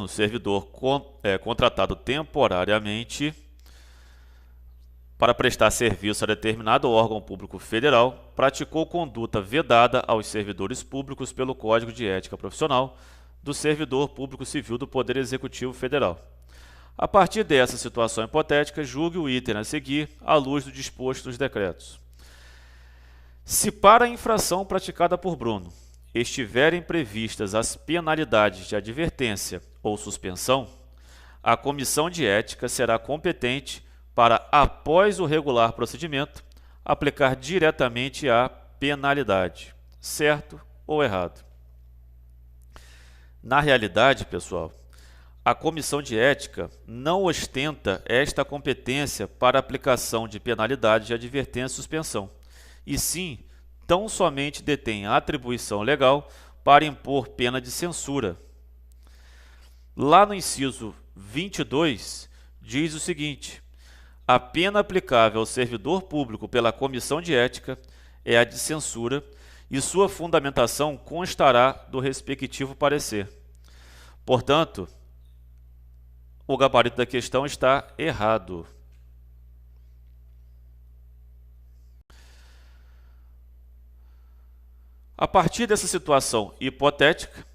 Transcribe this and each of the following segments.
servidor contratado temporariamente para prestar serviço a determinado órgão público federal, praticou conduta vedada aos servidores públicos pelo Código de Ética Profissional do Servidor Público Civil do Poder Executivo Federal. A partir dessa situação hipotética, julgue o item a seguir à luz do disposto nos decretos. Se para a infração praticada por Bruno estiverem previstas as penalidades de advertência ou suspensão, a comissão de ética será competente para, após o regular procedimento, aplicar diretamente a penalidade, certo ou errado. Na realidade, pessoal, a comissão de ética não ostenta esta competência para aplicação de penalidade de advertência e suspensão, e sim, tão somente detém a atribuição legal para impor pena de censura. Lá no inciso 22, diz o seguinte: a pena aplicável ao servidor público pela comissão de ética é a de censura e sua fundamentação constará do respectivo parecer. Portanto, o gabarito da questão está errado. A partir dessa situação hipotética,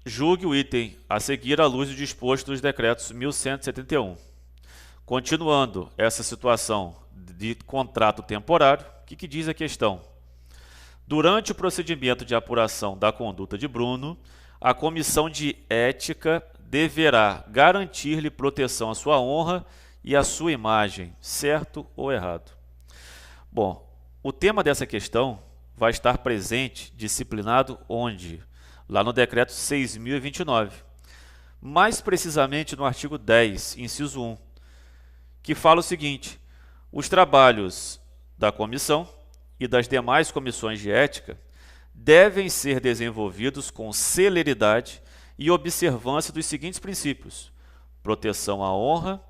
julgue o item a seguir à luz do disposto dos decretos 1171. Continuando essa situação de contrato temporário, o que diz a questão? Durante o procedimento de apuração da conduta de Bruno, a comissão de ética deverá garantir-lhe proteção à sua honra e à sua imagem, certo ou errado? Bom, o tema dessa questão vai estar presente, disciplinado onde? Lá no decreto 6.029, mais precisamente no artigo 10, inciso 1, que fala o seguinte: os trabalhos da comissão e das demais comissões de ética devem ser desenvolvidos com celeridade e observância dos seguintes princípios: proteção à honra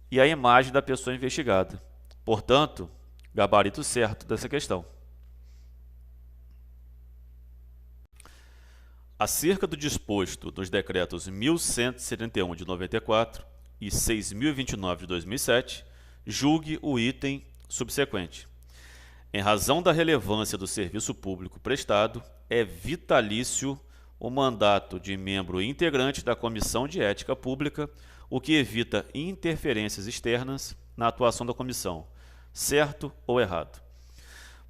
e à imagem da pessoa investigada. Portanto, gabarito certo dessa questão. Acerca do disposto nos decretos 1171 de 94 e 6.029 de 2007, julgue o item subsequente. Em razão da relevância do serviço público prestado, é vitalício o mandato de membro integrante da Comissão de Ética Pública, o que evita interferências externas na atuação da comissão, certo ou errado?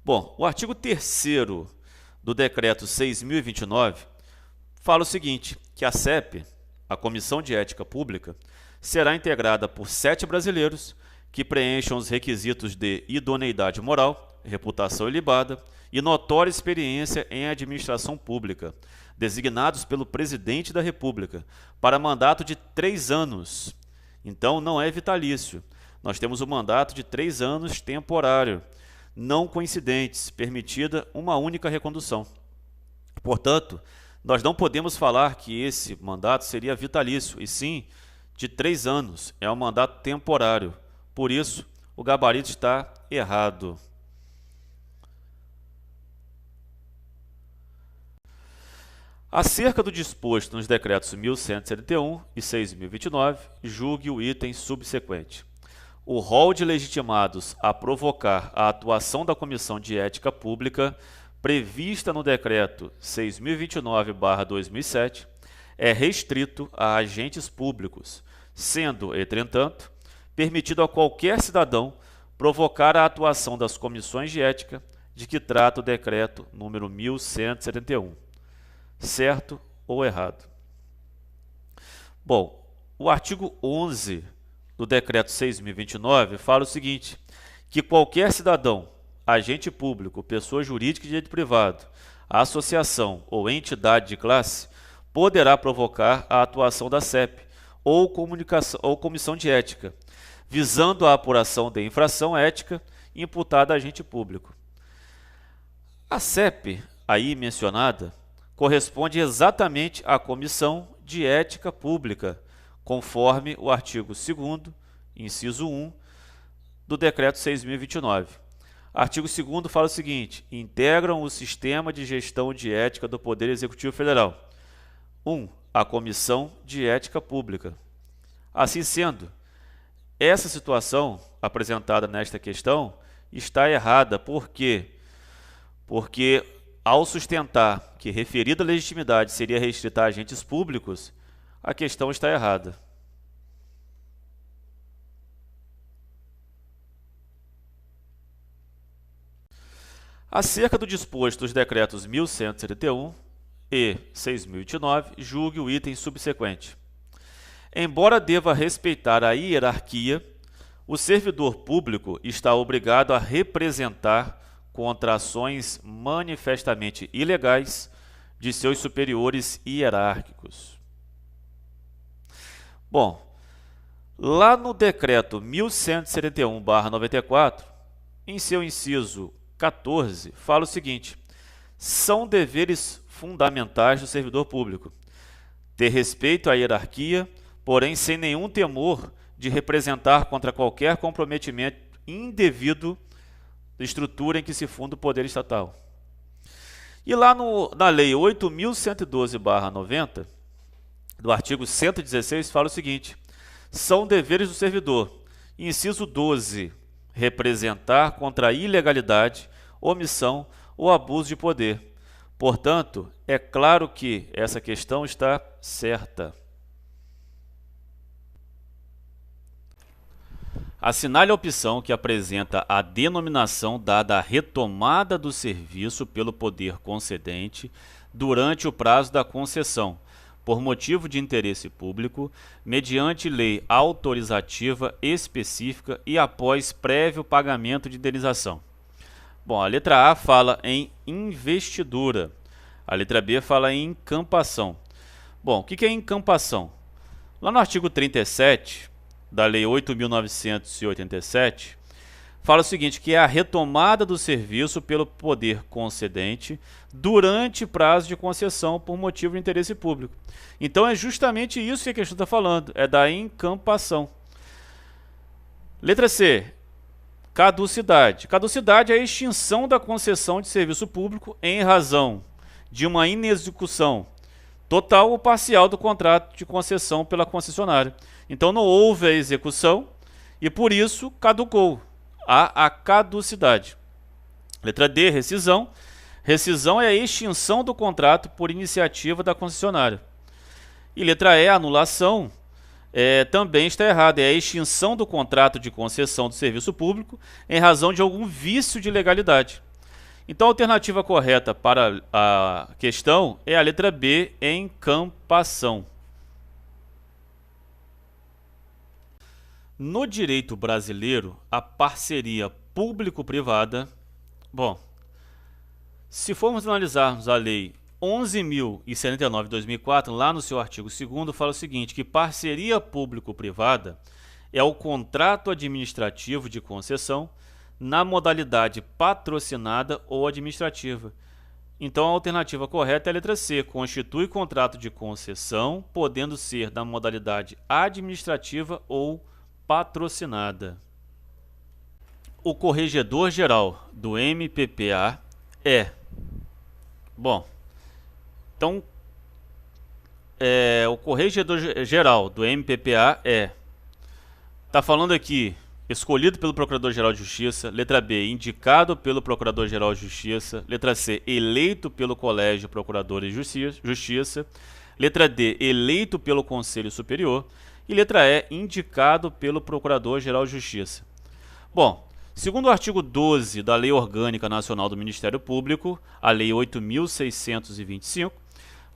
Bom, o artigo 3º do decreto 6.029 fala o seguinte, que a CEP, a Comissão de Ética Pública, será integrada por 7 brasileiros que preencham os requisitos de idoneidade moral, reputação ilibada e notória experiência em administração pública, designados pelo Presidente da República, para mandato de 3 anos. Então, não é vitalício. Nós temos um mandato de 3 anos temporário, não coincidentes, permitida uma única recondução. Portanto, nós não podemos falar que esse mandato seria vitalício, e sim de 3 anos, é um mandato temporário. Por isso, o gabarito está errado. Acerca do disposto nos decretos 1171 e 6.029, julgue o item subsequente. O rol de legitimados a provocar a atuação da Comissão de Ética Pública prevista no decreto 6.029/2007 é restrito a agentes públicos, sendo, entretanto, permitido a qualquer cidadão provocar a atuação das comissões de ética de que trata o decreto número 1171. Certo ou errado? Bom, o artigo 11 do decreto 6.029 fala o seguinte, que qualquer cidadão, agente público, pessoa jurídica de direito privado, associação ou entidade de classe poderá provocar a atuação da CEP ou comissão de ética, visando a apuração de infração ética imputada a agente público. A CEP, aí mencionada, corresponde exatamente à Comissão de Ética Pública, conforme o artigo 2º, inciso 1, do Decreto 6.029. Artigo 2º fala o seguinte, integram o Sistema de Gestão de Ética do Poder Executivo Federal. 1. à Comissão de Ética Pública. Assim sendo, essa situação apresentada nesta questão está errada. Por quê? Porque, ao sustentar que referida legitimidade seria restrita a agentes públicos, a questão está errada. Acerca do disposto dos decretos 1171 e 6029, julgue o item subsequente. Embora deva respeitar a hierarquia, o servidor público está obrigado a representar contra ações manifestamente ilegais de seus superiores hierárquicos. Bom, lá no decreto 1171/94, em seu inciso 14, fala o seguinte: são deveres fundamentais do servidor público ter respeito à hierarquia, porém sem nenhum temor de representar contra qualquer comprometimento indevido da estrutura em que se funda o poder estatal. E lá na Lei 8.112/90, do artigo 116, fala o seguinte: são deveres do servidor, inciso 12, representar contra a ilegalidade, omissão ou abuso de poder. Portanto, é claro que essa questão está certa. Assinale a opção que apresenta a denominação dada à retomada do serviço pelo poder concedente durante o prazo da concessão, por motivo de interesse público, mediante lei autorizativa específica e após prévio pagamento de indenização. Bom, a letra A fala em investidura, a letra B fala em incampação. Bom, o que é incampação? Lá no artigo 37 da Lei 8.987, fala o seguinte, que é a retomada do serviço pelo poder concedente durante prazo de concessão por motivo de interesse público. Então é justamente isso que a questão está falando, é da incampação. Letra C, caducidade. Caducidade é a extinção da concessão de serviço público em razão de uma inexecução total ou parcial do contrato de concessão pela concessionária. Então não houve a execução e por isso caducou. Há a caducidade. Letra D, rescisão. Rescisão é a extinção do contrato por iniciativa da concessionária. E letra E, anulação, também está errada. É a extinção do contrato de concessão do serviço público em razão de algum vício de legalidade. Então a alternativa correta para a questão é a letra B, encampação. No direito brasileiro, a parceria público-privada... Bom, se formos analisarmos a Lei 11.079 de 2004, lá no seu artigo 2º, fala o seguinte, que parceria público-privada é o contrato administrativo de concessão na modalidade patrocinada ou administrativa. Então a alternativa correta é a letra C, constitui contrato de concessão, podendo ser na modalidade administrativa ou patrocinada. O corregedor-geral do MPPA é... Bom, então, o corregedor-geral do MPPA está falando aqui, escolhido pelo Procurador-Geral de Justiça, letra B, indicado pelo Procurador-Geral de Justiça, letra C, eleito pelo Colégio de Procuradores de Justiça, letra D, eleito pelo Conselho Superior e letra E, indicado pelo Procurador-Geral de Justiça. Bom, segundo o artigo 12 da Lei Orgânica Nacional do Ministério Público, a Lei 8.625,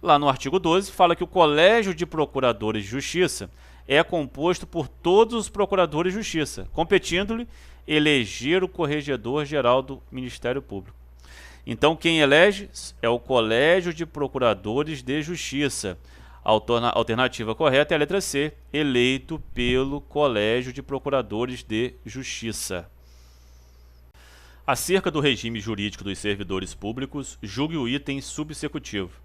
lá no artigo 12, fala que o Colégio de Procuradores de Justiça é composto por todos os procuradores de justiça, competindo-lhe eleger o corregedor-geral do Ministério Público. Então, quem elege é o Colégio de Procuradores de Justiça. A alternativa correta é a letra C, eleito pelo Colégio de Procuradores de Justiça. Acerca do regime jurídico dos servidores públicos, julgue o item subsecutivo.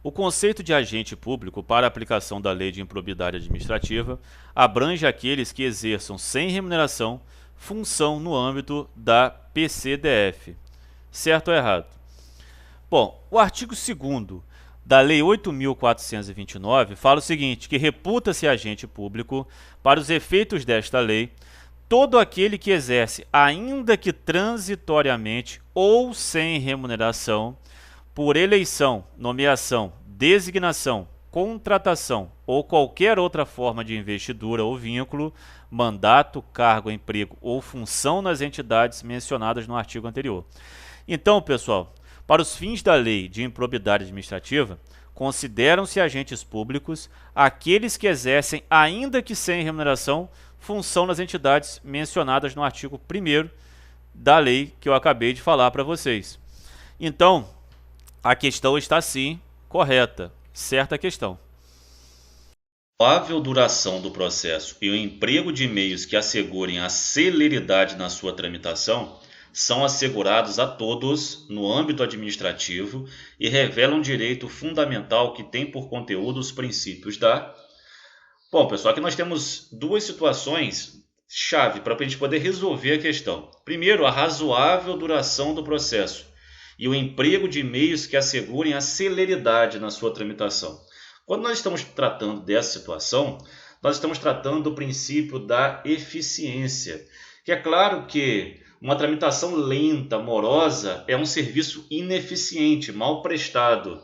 O conceito de agente público para a aplicação da Lei de Improbidade Administrativa abrange aqueles que exerçam sem remuneração função no âmbito da PCDF. Certo ou errado? Bom, o artigo 2º da Lei 8.429 fala o seguinte, que reputa-se agente público, para os efeitos desta lei, todo aquele que exerce, ainda que transitoriamente ou sem remuneração, por eleição, nomeação, designação, contratação ou qualquer outra forma de investidura ou vínculo, mandato, cargo, emprego ou função nas entidades mencionadas no artigo anterior. Então, pessoal, para os fins da lei de improbidade administrativa, consideram-se agentes públicos aqueles que exercem, ainda que sem remuneração, função nas entidades mencionadas no artigo 1º da lei que eu acabei de falar para vocês. Então, a questão está sim correta, certa questão. Razoável duração do processo e o emprego de meios que assegurem a celeridade na sua tramitação são assegurados a todos no âmbito administrativo e revelam direito fundamental que tem por conteúdo os princípios da... Bom, pessoal, aqui nós temos duas situações chave para a gente poder resolver a questão. Primeiro, a razoável duração do processo e o emprego de meios que assegurem a celeridade na sua tramitação. Quando nós estamos tratando dessa situação, nós estamos tratando do princípio da eficiência, que é claro que uma tramitação lenta, morosa, é um serviço ineficiente, mal prestado.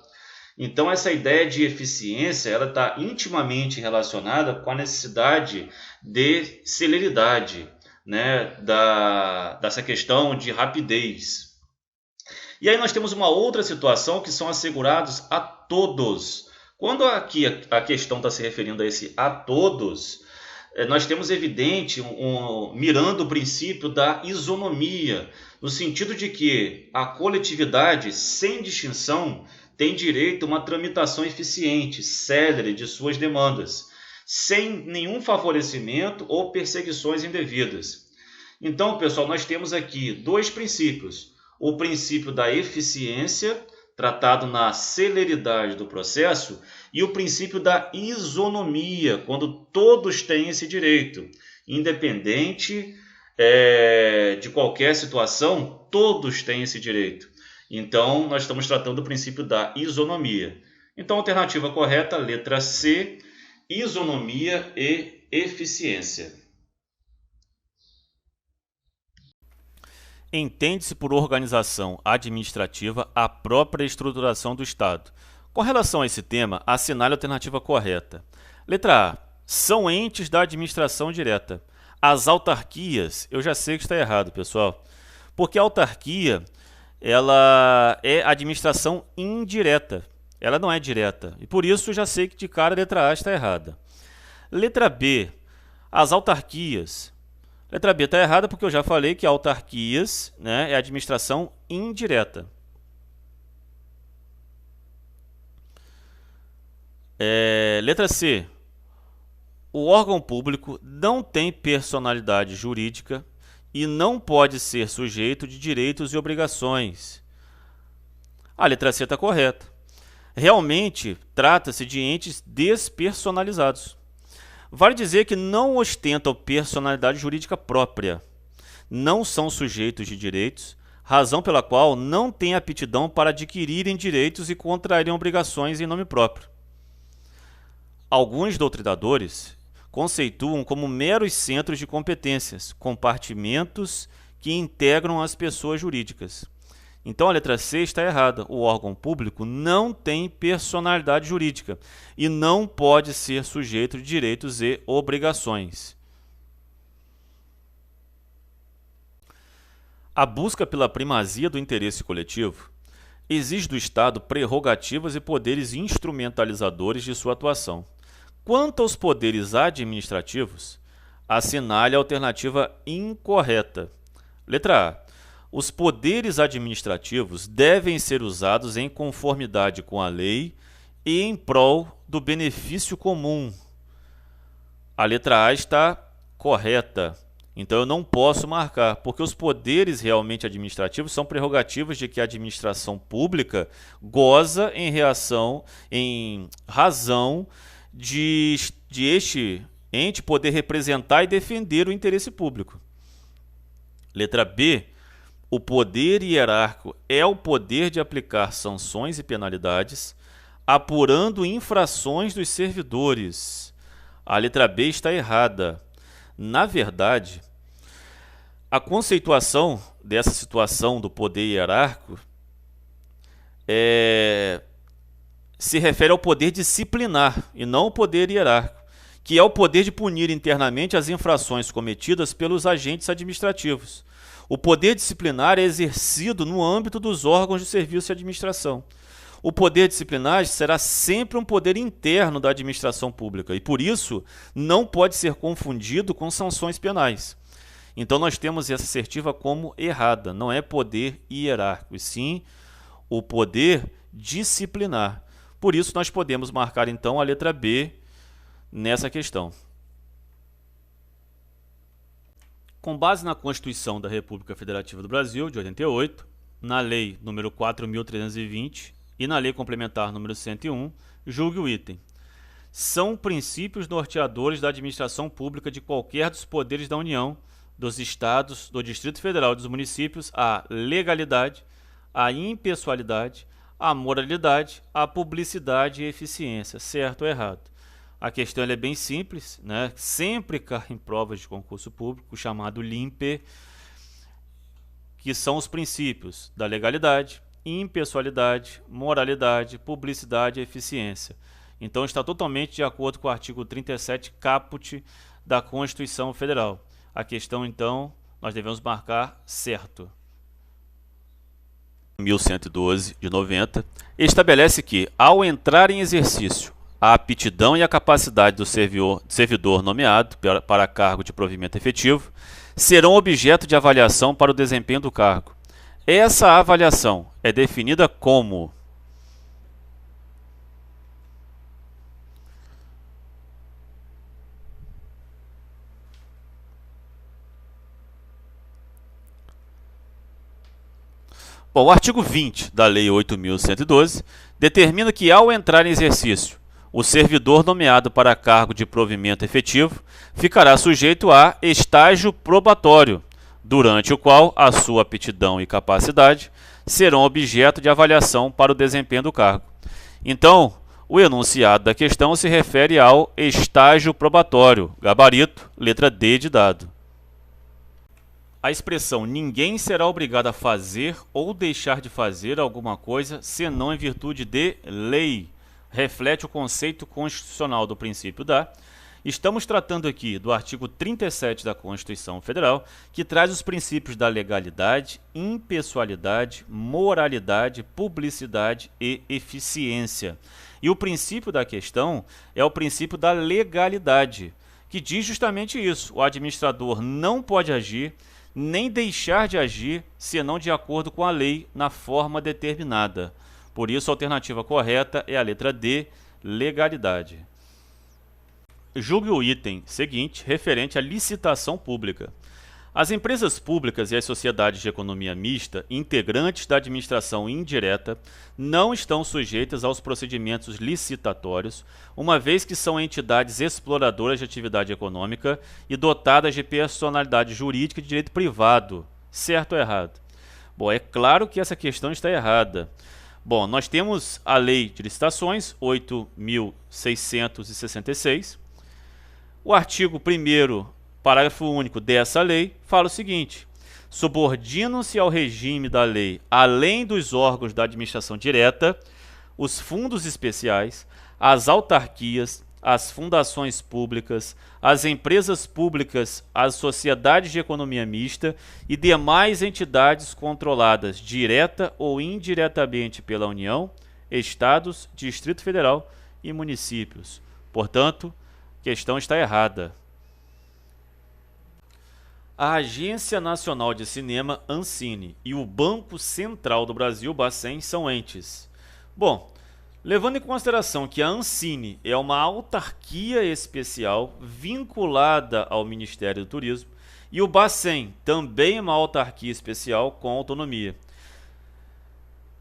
Então, essa ideia de eficiência ela está intimamente relacionada com a necessidade de celeridade, né? Dessa questão de rapidez. E aí nós temos uma outra situação que são assegurados a todos. Quando aqui a questão está se referindo a esse a todos, nós temos evidente, mirando o princípio da isonomia, no sentido de que a coletividade, sem distinção, tem direito a uma tramitação eficiente, célere de suas demandas, sem nenhum favorecimento ou perseguições indevidas. Então, pessoal, nós temos aqui dois princípios. O princípio da eficiência, tratado na celeridade do processo, e o princípio da isonomia, quando todos têm esse direito, independente de qualquer situação, todos têm esse direito. Então, nós estamos tratando do princípio da isonomia. Então, a alternativa correta, letra C, isonomia e eficiência. Entende-se por organização administrativa a própria estruturação do Estado. Com relação a esse tema, assinale a alternativa correta. Letra A. São entes da administração direta. As autarquias, eu já sei que está errado, pessoal, porque a autarquia ela é administração indireta, ela não é direta, e por isso já sei que de cara a letra A está errada. Letra B. As autarquias. Letra B está errada porque eu já falei que autarquias, né, é administração indireta. Letra C. O órgão público não tem personalidade jurídica e não pode ser sujeito de direitos e obrigações. A letra C está correta. Realmente, trata-se de entes despersonalizados. Vale dizer que não ostentam personalidade jurídica própria, não são sujeitos de direitos, razão pela qual não têm aptidão para adquirirem direitos e contraírem obrigações em nome próprio. Alguns doutrinadores conceituam como meros centros de competências, compartimentos que integram as pessoas jurídicas. Então a letra C está errada. O órgão público não tem personalidade jurídica e não pode ser sujeito de direitos e obrigações. A busca pela primazia do interesse coletivo exige do Estado prerrogativas e poderes instrumentalizadores de sua atuação. Quanto aos poderes administrativos, assinale a alternativa incorreta. Letra A. Os poderes administrativos devem ser usados em conformidade com a lei e em prol do benefício comum. A letra A está correta, então eu não posso marcar, porque os poderes realmente administrativos são prerrogativas de que a administração pública goza em razão de este ente poder representar e defender o interesse público. Letra B. O poder hierárquico é o poder de aplicar sanções e penalidades, apurando infrações dos servidores. A letra B está errada. Na verdade, a conceituação dessa situação do poder hierárquico se refere ao poder disciplinar e não ao poder hierárquico, que é o poder de punir internamente as infrações cometidas pelos agentes administrativos. O poder disciplinar é exercido no âmbito dos órgãos de serviço e administração. O poder disciplinar será sempre um poder interno da administração pública e, por isso, não pode ser confundido com sanções penais. Então, nós temos essa assertiva como errada. Não é poder hierárquico, e sim o poder disciplinar. Por isso, nós podemos marcar, então, a letra B nessa questão. Com base na Constituição da República Federativa do Brasil, de 88, na Lei nº 4.320 e na Lei Complementar nº 101, julgue o item. São princípios norteadores da administração pública de qualquer dos poderes da União, dos Estados, do Distrito Federal e dos municípios a legalidade, a impessoalidade, a moralidade, a publicidade e a eficiência. Certo ou errado? A questão é bem simples, né? Sempre cai em provas de concurso público, chamado LIMPE, que são os princípios da legalidade, impessoalidade, moralidade, publicidade e eficiência. Então está totalmente de acordo com o artigo 37 caput da Constituição Federal. A questão, então, nós devemos marcar certo. 1112 de 90 estabelece que, ao entrar em exercício a aptidão e a capacidade do servidor nomeado para cargo de provimento efetivo serão objeto de avaliação para o desempenho do cargo. Essa avaliação é definida como Bom, o artigo 20 da Lei 8.112 determina que, ao entrar em exercício, o servidor nomeado para cargo de provimento efetivo ficará sujeito a estágio probatório, durante o qual a sua aptidão e capacidade serão objeto de avaliação para o desempenho do cargo. Então, o enunciado da questão se refere ao estágio probatório, gabarito, letra D de dado. A expressão ninguém será obrigado a fazer ou deixar de fazer alguma coisa senão em virtude de lei reflete o conceito constitucional do princípio da. Estamos tratando aqui do artigo 37 da Constituição Federal, que traz os princípios da legalidade, impessoalidade, moralidade, publicidade e eficiência. E o princípio da questão é o princípio da legalidade, que diz justamente isso: o administrador não pode agir nem deixar de agir, senão de acordo com a lei, na forma determinada. Por isso, a alternativa correta é a letra D, legalidade. Julgue o item seguinte, referente à licitação pública. As empresas públicas e as sociedades de economia mista, integrantes da administração indireta, não estão sujeitas aos procedimentos licitatórios, uma vez que são entidades exploradoras de atividade econômica e dotadas de personalidade jurídica e de direito privado. Certo ou errado? Bom, é claro que essa questão está errada. Bom, nós temos a Lei de Licitações, 8.666. O artigo 1º, parágrafo único dessa lei, fala o seguinte: subordinam-se ao regime da lei, além dos órgãos da administração direta, os fundos especiais, as autarquias, as fundações públicas, as empresas públicas, as sociedades de economia mista e demais entidades controladas direta ou indiretamente pela União, Estados, Distrito Federal e municípios. Portanto, a questão está errada. A Agência Nacional de Cinema, Ancine, e o Banco Central do Brasil, Bacen, são entes. Bom, levando em consideração que a Ancine é uma autarquia especial vinculada ao Ministério do Turismo e o Bacen também é uma autarquia especial com autonomia,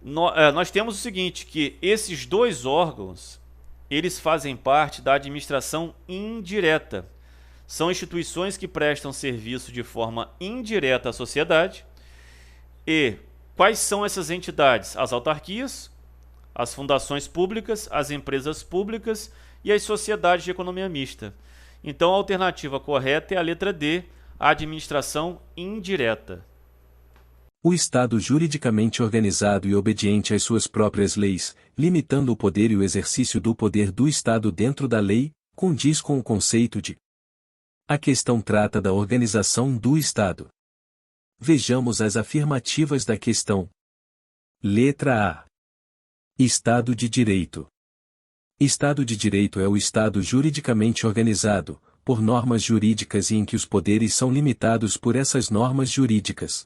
nós temos o seguinte, que esses dois órgãos eles fazem parte da administração indireta. São instituições que prestam serviço de forma indireta à sociedade. E quais são essas entidades? As autarquias, as fundações públicas, as empresas públicas e as sociedades de economia mista. Então, a alternativa correta é a letra D, a administração indireta. O Estado juridicamente organizado e obediente às suas próprias leis, limitando o poder e o exercício do poder do Estado dentro da lei, condiz com o conceito de. A questão trata da organização do Estado. Vejamos as afirmativas da questão. Letra A. Estado de Direito. Estado de Direito é o Estado juridicamente organizado, por normas jurídicas e em que os poderes são limitados por essas normas jurídicas.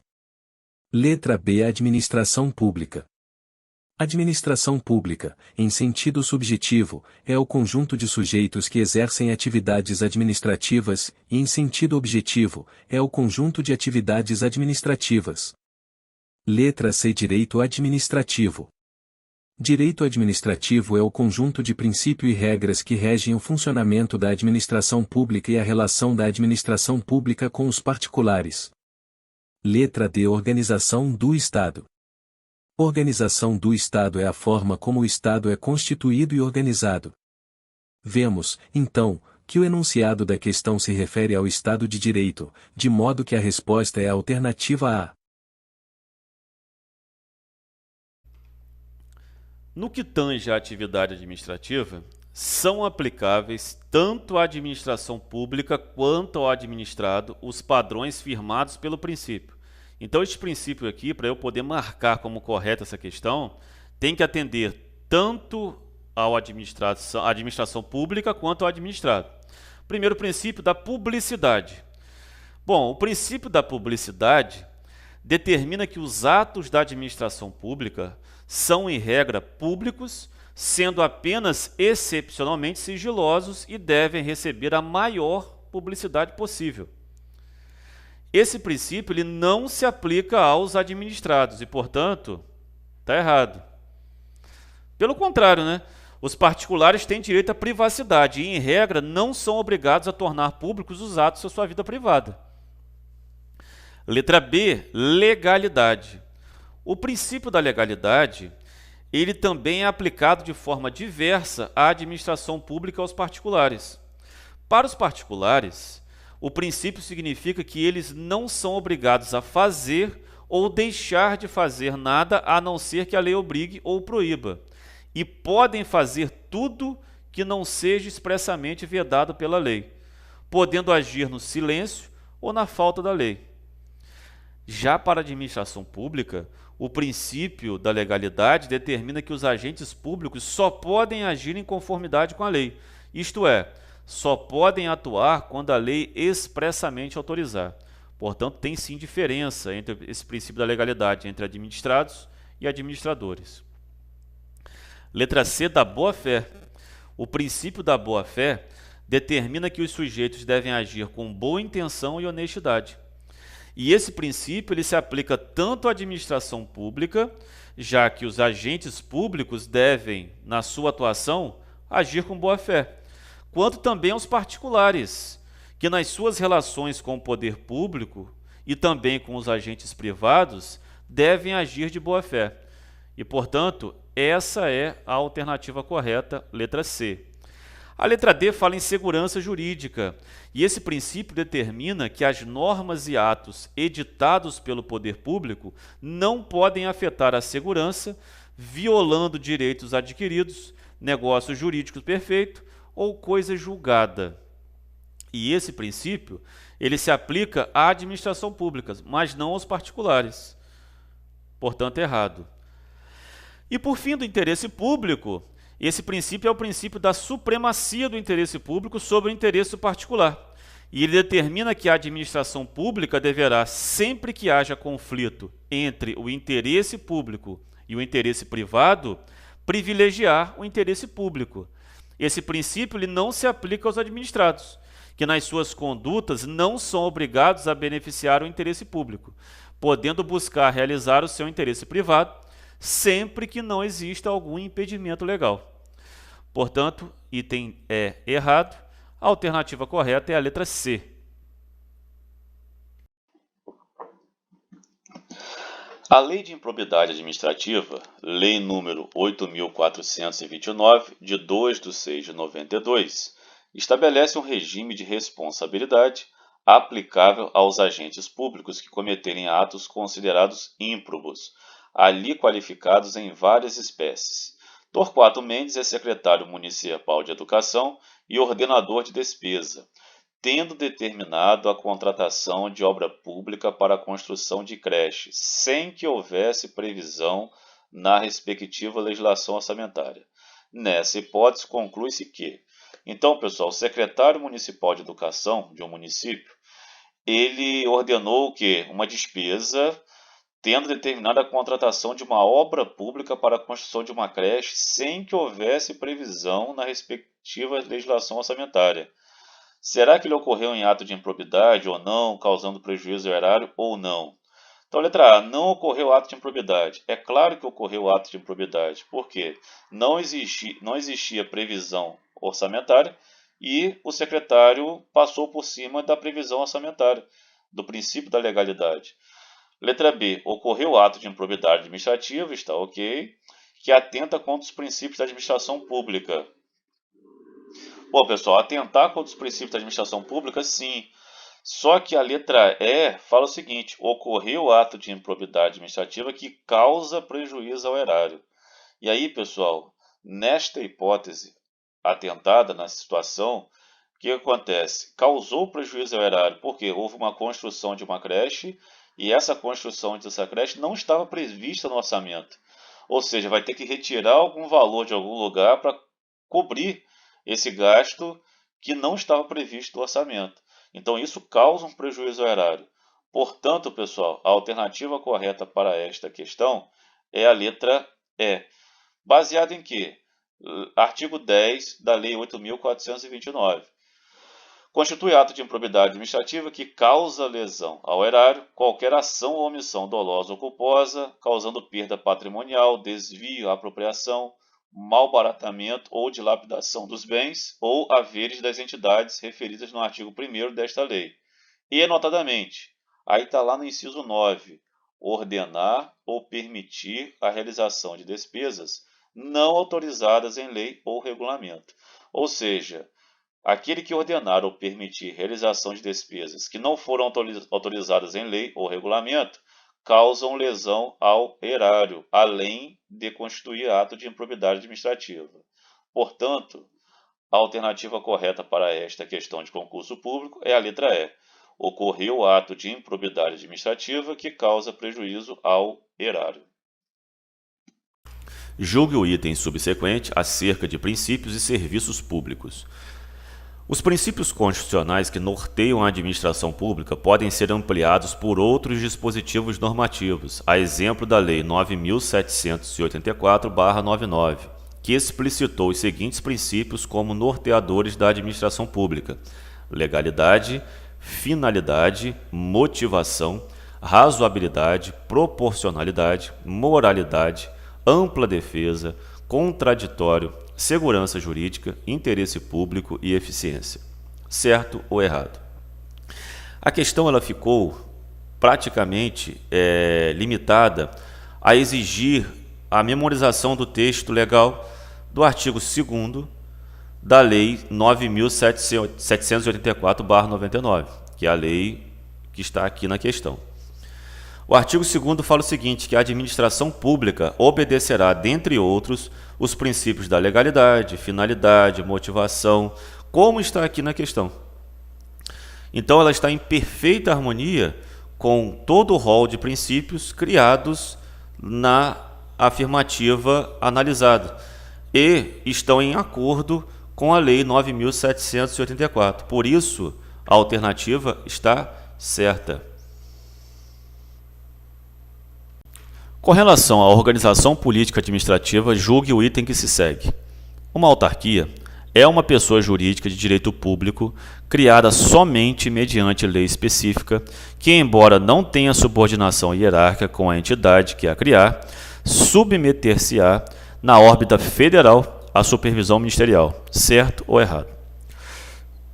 Letra B. Administração Pública. Administração pública, em sentido subjetivo, é o conjunto de sujeitos que exercem atividades administrativas, e em sentido objetivo, é o conjunto de atividades administrativas. Letra C. Direito administrativo. Direito administrativo é o conjunto de princípios e regras que regem o funcionamento da administração pública e a relação da administração pública com os particulares. Letra D. Organização do Estado. Organização do Estado é a forma como o Estado é constituído e organizado. Vemos, então, que o enunciado da questão se refere ao Estado de Direito, de modo que a resposta é a alternativa A. No que tange à atividade administrativa, são aplicáveis tanto à administração pública quanto ao administrado os padrões firmados pelo princípio. Então, este princípio aqui, para eu poder marcar como correta essa questão, tem que atender tanto à administração pública quanto ao administrado. Primeiro princípio da publicidade. Bom, o princípio da publicidade determina que os atos da administração pública são, em regra, públicos, sendo apenas excepcionalmente sigilosos e devem receber a maior publicidade possível. Esse princípio ele não se aplica aos administrados e, portanto, está errado. Pelo contrário, né? Os particulares têm direito à privacidade e, em regra, não são obrigados a tornar públicos os atos da sua vida privada. Letra B, legalidade. O princípio da legalidade, ele também é aplicado de forma diversa à administração pública e aos particulares. Para os particulares, o princípio significa que eles não são obrigados a fazer ou deixar de fazer nada a não ser que a lei obrigue ou proíba, e podem fazer tudo que não seja expressamente vedado pela lei, podendo agir no silêncio ou na falta da lei. Já para a administração pública, o princípio da legalidade determina que os agentes públicos só podem agir em conformidade com a lei, isto é, só podem atuar quando a lei expressamente autorizar. Portanto, tem sim diferença entre esse princípio da legalidade entre administrados e administradores. Letra C, da boa-fé. O princípio da boa-fé determina que os sujeitos devem agir com boa intenção e honestidade. E esse princípio ele se aplica tanto à administração pública, já que os agentes públicos devem, na sua atuação, agir com boa-fé, quanto também aos particulares, que nas suas relações com o poder público e também com os agentes privados, devem agir de boa-fé. E, portanto, essa é a alternativa correta, letra C. A letra D fala em segurança jurídica, e esse princípio determina que as normas e atos editados pelo poder público não podem afetar a segurança, violando direitos adquiridos, negócio jurídico perfeito ou coisa julgada. E esse princípio, ele se aplica à administração pública, mas não aos particulares. Portanto, errado. E por fim, do interesse público, esse princípio é o princípio da supremacia do interesse público sobre o interesse particular. E ele determina que a administração pública deverá, sempre que haja conflito entre o interesse público e o interesse privado, privilegiar o interesse público. Esse princípio ele não se aplica aos administrados, que nas suas condutas não são obrigados a beneficiar o interesse público, podendo buscar realizar o seu interesse privado, sempre que não exista algum impedimento legal. Portanto, item E errado, a alternativa correta é a letra C. A Lei de Improbidade Administrativa, Lei número 8.429, de 2/6/92, estabelece um regime de responsabilidade aplicável aos agentes públicos que cometerem atos considerados ímprobos, ali qualificados em várias espécies. Torquato Mendes é secretário municipal de Educação e ordenador de despesa, tendo determinado a contratação de obra pública para a construção de creche, sem que houvesse previsão na respectiva legislação orçamentária. Nessa hipótese, conclui-se que, então, pessoal, o secretário municipal de educação de um município, ele ordenou o quê? Uma despesa, tendo determinado a contratação de uma obra pública para a construção de uma creche, sem que houvesse previsão na respectiva legislação orçamentária. Será que ele ocorreu em ato de improbidade ou não, causando prejuízo ao erário ou não? Então, letra A, não ocorreu ato de improbidade. É claro que ocorreu ato de improbidade, porque não existia previsão orçamentária e o secretário passou por cima da previsão orçamentária, do princípio da legalidade. Letra B, ocorreu ato de improbidade administrativa, está ok, que atenta contra os princípios da administração pública. Bom, pessoal, atentar contra os princípios da administração pública, sim. Só que a letra E fala o seguinte: ocorreu ato de improbidade administrativa que causa prejuízo ao erário. E aí, pessoal, nesta hipótese atentada, na situação, o que acontece? Causou prejuízo ao erário porque houve uma construção de uma creche e essa construção dessa creche não estava prevista no orçamento. Ou seja, vai ter que retirar algum valor de algum lugar para cobrir esse gasto que não estava previsto no orçamento. Então, isso causa um prejuízo ao erário. Portanto, pessoal, a alternativa correta para esta questão é a letra E. Baseado em quê? Artigo 10 da Lei 8.429. Constitui ato de improbidade administrativa que causa lesão ao erário, qualquer ação ou omissão dolosa ou culposa, causando perda patrimonial, desvio, apropriação, malbaratamento ou dilapidação dos bens ou haveres das entidades referidas no artigo 1º desta lei. E, notadamente, aí está lá no inciso 9, ordenar ou permitir a realização de despesas não autorizadas em lei ou regulamento. Ou seja, aquele que ordenar ou permitir realização de despesas que não foram autorizadas em lei ou regulamento causam lesão ao erário, além de constituir ato de improbidade administrativa. Portanto, a alternativa correta para esta questão de concurso público é a letra E. Ocorreu ato de improbidade administrativa que causa prejuízo ao erário. Julgue o item subsequente acerca de princípios e serviços públicos. Os princípios constitucionais que norteiam a administração pública podem ser ampliados por outros dispositivos normativos, a exemplo da Lei 9.784/99, que explicitou os seguintes princípios como norteadores da administração pública: legalidade, finalidade, motivação, razoabilidade, proporcionalidade, moralidade, ampla defesa, contraditório, segurança jurídica, interesse público e eficiência. Certo ou errado? A questão ela ficou praticamente limitada a exigir a memorização do texto legal do artigo 2º da Lei 9.784/99, que é a lei que está aqui na questão. O artigo 2º fala o seguinte, que a administração pública obedecerá, dentre outros, os princípios da legalidade, finalidade, motivação, como está aqui na questão. Então, ela está em perfeita harmonia com todo o rol de princípios criados na afirmativa analisada e estão em acordo com a Lei 9.784. Por isso, a alternativa está certa. Com relação à organização política administrativa, julgue o item que se segue. Uma autarquia é uma pessoa jurídica de direito público criada somente mediante lei específica que, embora não tenha subordinação hierárquica com a entidade que a criar, submeter-se-á na órbita federal à supervisão ministerial. Certo ou errado?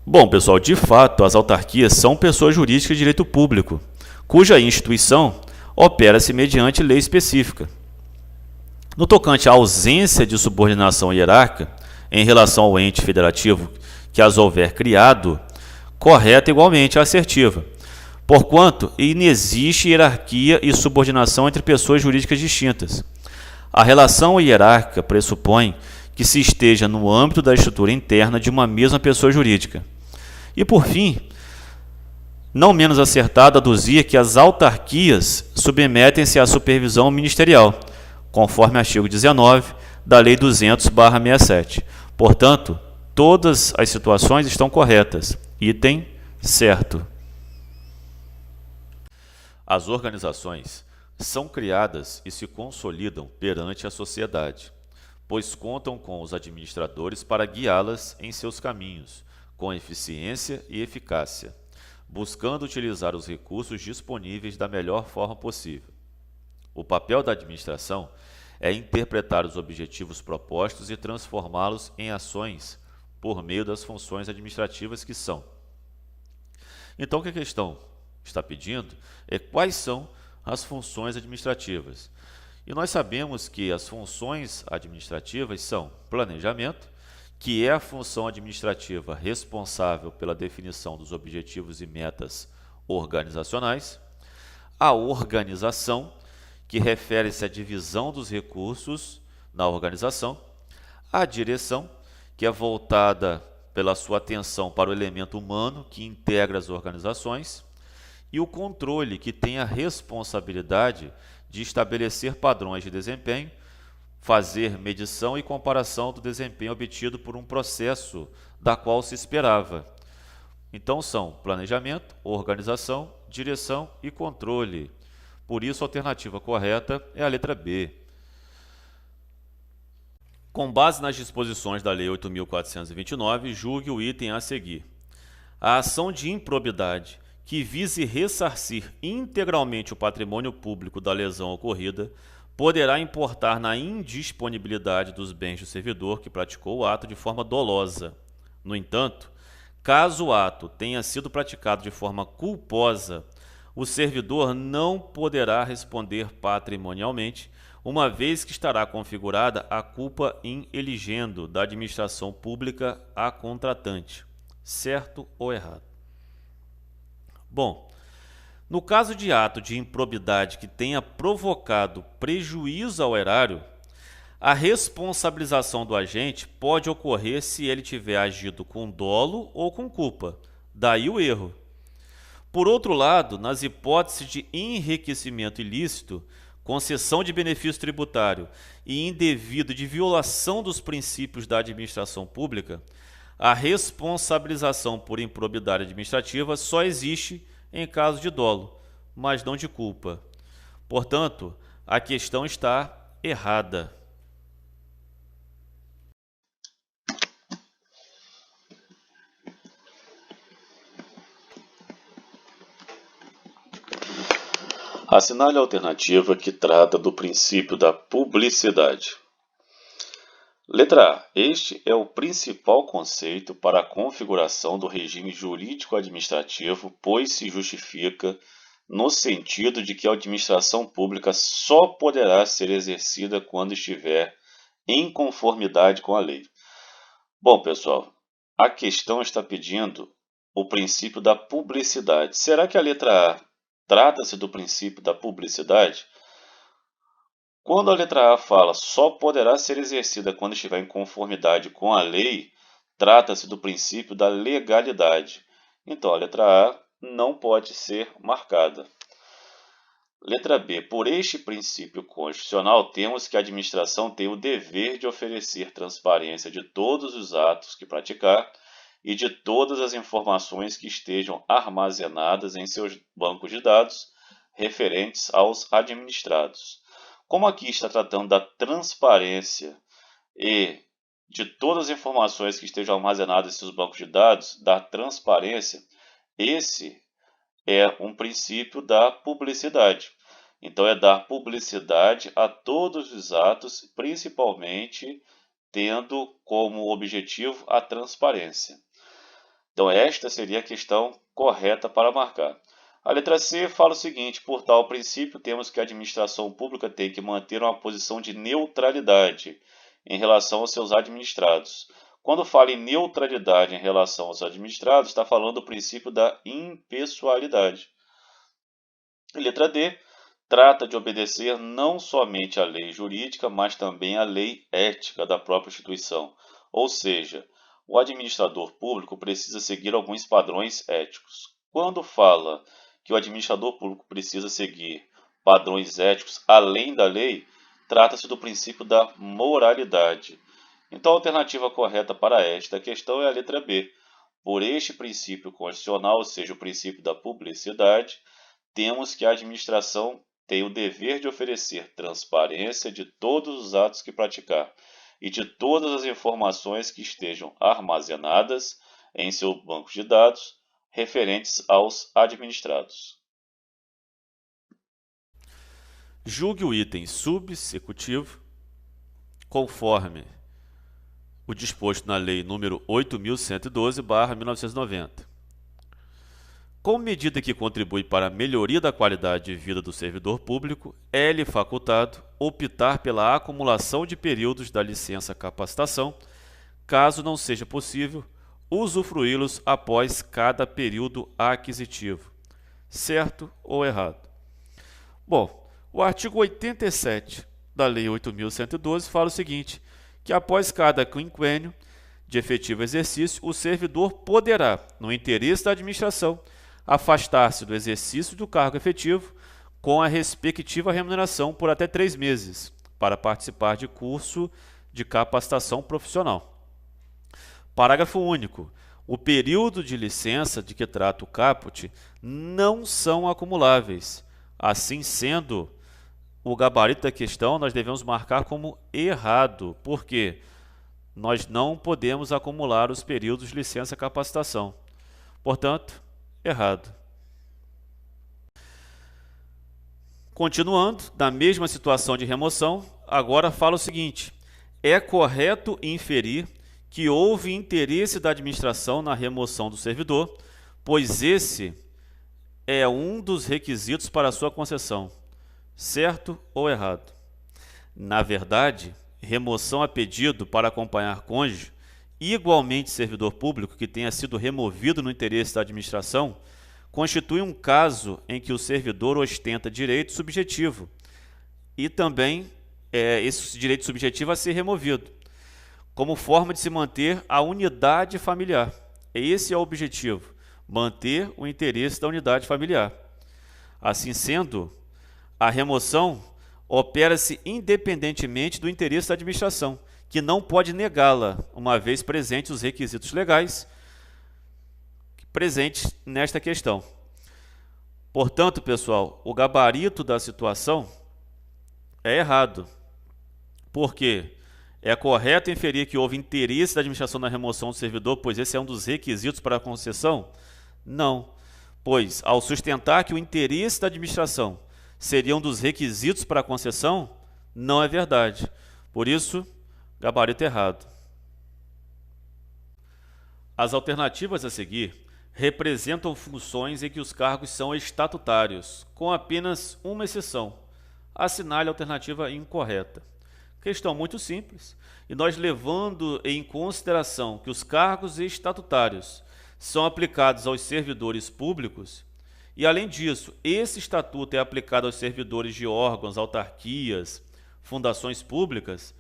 Bom, pessoal, de fato, as autarquias são pessoas jurídicas de direito público, cuja instituição opera-se mediante lei específica. No tocante à ausência de subordinação hierárquica em relação ao ente federativo que as houver criado, correta igualmente a assertiva, porquanto inexiste hierarquia e subordinação entre pessoas jurídicas distintas. A relação hierárquica pressupõe que se esteja no âmbito da estrutura interna de uma mesma pessoa jurídica. E, por fim, não menos acertado aduzir que as autarquias submetem-se à supervisão ministerial, conforme artigo 19 da Lei 200/67. Portanto, todas as situações estão corretas. Item certo. As organizações são criadas e se consolidam perante a sociedade, pois contam com os administradores para guiá-las em seus caminhos, com eficiência e eficácia, buscando utilizar os recursos disponíveis da melhor forma possível. O papel da administração é interpretar os objetivos propostos e transformá-los em ações por meio das funções administrativas que são. Então, o que a questão está pedindo é quais são as funções administrativas. E nós sabemos que as funções administrativas são planejamento, que é a função administrativa responsável pela definição dos objetivos e metas organizacionais, a organização, que refere-se à divisão dos recursos na organização, a direção, que é voltada pela sua atenção para o elemento humano que integra as organizações, e o controle, que tem a responsabilidade de estabelecer padrões de desempenho, fazer medição e comparação do desempenho obtido por um processo da qual se esperava. Então são planejamento, organização, direção e controle. Por isso a alternativa correta é a letra B. Com base nas disposições da Lei 8.429, julgue o item a seguir. A ação de improbidade que vise ressarcir integralmente o patrimônio público da lesão ocorrida poderá importar na indisponibilidade dos bens do servidor que praticou o ato de forma dolosa. No entanto, caso o ato tenha sido praticado de forma culposa, o servidor não poderá responder patrimonialmente, uma vez que estará configurada a culpa in eligendo da administração pública a contratante. Certo ou errado? Bom, no caso de ato de improbidade que tenha provocado prejuízo ao erário, a responsabilização do agente pode ocorrer se ele tiver agido com dolo ou com culpa. Daí o erro. Por outro lado, nas hipóteses de enriquecimento ilícito, concessão de benefício tributário e indevido de violação dos princípios da administração pública, a responsabilização por improbidade administrativa só existe em caso de dolo, mas não de culpa. Portanto, a questão está errada. Assinale a alternativa que trata do princípio da publicidade. Letra A. Este é o principal conceito para a configuração do regime jurídico-administrativo, pois se justifica no sentido de que a administração pública só poderá ser exercida quando estiver em conformidade com a lei. Bom, pessoal, a questão está pedindo o princípio da publicidade. Será que a letra A trata-se do princípio da publicidade? Quando a letra A fala só poderá ser exercida quando estiver em conformidade com a lei, trata-se do princípio da legalidade. Então, a letra A não pode ser marcada. Letra B. Por este princípio constitucional, temos que a administração tem o dever de oferecer transparência de todos os atos que praticar e de todas as informações que estejam armazenadas em seus bancos de dados referentes aos administrados. Como aqui está tratando da transparência e de todas as informações que estejam armazenadas em seus bancos de dados, da transparência, esse é um princípio da publicidade. Então, é dar publicidade a todos os atos, principalmente tendo como objetivo a transparência. Então, esta seria a questão correta para marcar. A letra C fala o seguinte: por tal princípio, temos que a administração pública tem que manter uma posição de neutralidade em relação aos seus administrados. Quando fala em neutralidade em relação aos administrados, está falando do princípio da impessoalidade. Letra D trata de obedecer não somente à lei jurídica, mas também à lei ética da própria instituição. Ou seja, o administrador público precisa seguir alguns padrões éticos. Quando fala que o administrador público precisa seguir padrões éticos além da lei, trata-se do princípio da moralidade. Então, a alternativa correta para esta questão é a letra B. Por este princípio constitucional, ou seja, o princípio da publicidade, temos que a administração tem o dever de oferecer transparência de todos os atos que praticar e de todas as informações que estejam armazenadas em seu banco de dados referentes aos administrados. Julgue o item subsecutivo conforme o disposto na Lei nº 8.112/1990. Como medida que contribui para a melhoria da qualidade de vida do servidor público, é-lhe facultado optar pela acumulação de períodos da licença capacitação, caso não seja possível usufruí-los após cada período aquisitivo. Certo ou errado? Bom, o artigo 87 da Lei 8.112 fala o seguinte, que após cada quinquênio de efetivo exercício, o servidor poderá, no interesse da administração, afastar-se do exercício do cargo efetivo com a respectiva remuneração por até 3 meses, para participar de curso de capacitação profissional. Parágrafo único. O período de licença de que trata o caput não são acumuláveis. Assim sendo, o gabarito da questão nós devemos marcar como errado, porque nós não podemos acumular os períodos de licença capacitação. Portanto, errado. Continuando, na mesma situação de remoção, agora fala o seguinte: é correto inferir que houve interesse da administração na remoção do servidor, pois esse é um dos requisitos para a sua concessão. Certo ou errado? Na verdade, remoção a pedido para acompanhar cônjuge, igualmente servidor público que tenha sido removido no interesse da administração, constitui um caso em que o servidor ostenta direito subjetivo e também esse direito subjetivo a ser removido, como forma de se manter a unidade familiar. Esse é o objetivo, manter o interesse da unidade familiar. Assim sendo, a remoção opera-se independentemente do interesse da administração, que não pode negá-la, uma vez presentes os requisitos legais presentes nesta questão. Portanto, pessoal, o gabarito da situação é errado, porque é correto inferir que houve interesse da administração na remoção do servidor, pois esse é um dos requisitos para a concessão? Não, pois, ao sustentar que o interesse da administração seria um dos requisitos para a concessão, não é verdade. Por isso, gabarito errado. As alternativas a seguir representam funções em que os cargos são estatutários, com apenas uma exceção. Assinale a alternativa incorreta. Questão muito simples, e nós levando em consideração que os cargos estatutários são aplicados aos servidores públicos, e além disso, esse estatuto é aplicado aos servidores de órgãos, autarquias, fundações públicas,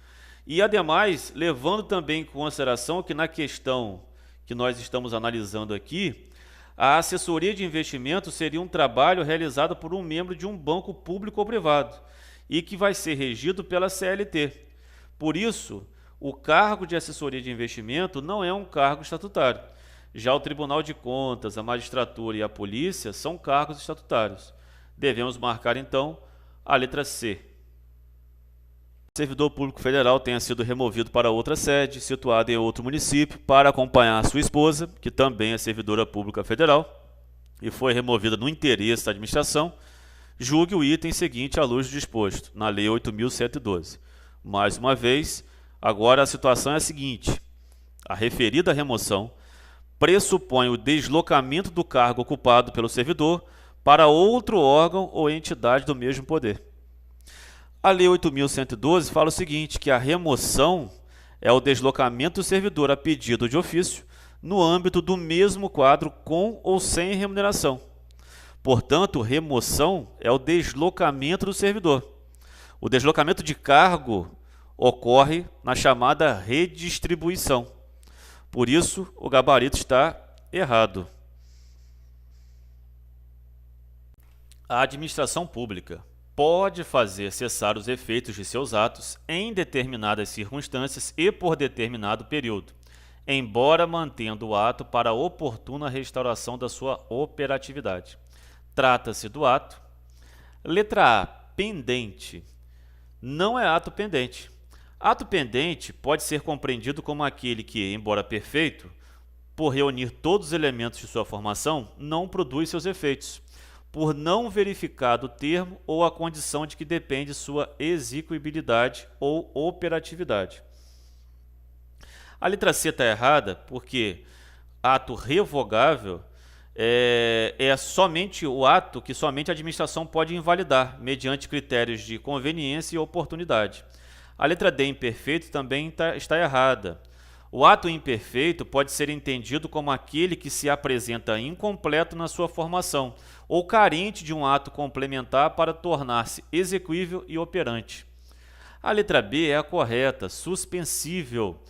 e ademais, levando também em consideração que na questão que nós estamos analisando aqui, a assessoria de investimento seria um trabalho realizado por um membro de um banco público ou privado, e que vai ser regido pela CLT. Por isso, o cargo de assessoria de investimento não é um cargo estatutário. Já o Tribunal de Contas, a magistratura e a polícia são cargos estatutários. Devemos marcar, então, a letra C. O servidor público federal tenha sido removido para outra sede, situada em outro município, para acompanhar sua esposa, que também é servidora pública federal, e foi removida no interesse da administração, julgue o item seguinte à luz do disposto, na Lei 8.112. Mais uma vez, agora a situação é a seguinte: a referida remoção pressupõe o deslocamento do cargo ocupado pelo servidor para outro órgão ou entidade do mesmo poder. A Lei 8.112 fala o seguinte, que a remoção é o deslocamento do servidor a pedido de ofício no âmbito do mesmo quadro com ou sem remuneração. Portanto, remoção é o deslocamento do servidor. O deslocamento de cargo ocorre na chamada redistribuição. Por isso, o gabarito está errado. A administração pública pode fazer cessar os efeitos de seus atos em determinadas circunstâncias e por determinado período, embora mantendo o ato para a oportuna restauração da sua operatividade. Trata-se do ato. Letra A, pendente. Não é ato pendente. Ato pendente pode ser compreendido como aquele que, embora perfeito, por reunir todos os elementos de sua formação, não produz seus efeitos, por não verificado o termo ou a condição de que depende sua execuibilidade ou operatividade. A letra C está errada porque ato revogável é somente o ato que somente a administração pode invalidar, mediante critérios de conveniência e oportunidade. A letra D, imperfeito, também está errada. O ato imperfeito pode ser entendido como aquele que se apresenta incompleto na sua formação, ou carente de um ato complementar para tornar-se execuível e operante. A letra B é a correta, suspensível.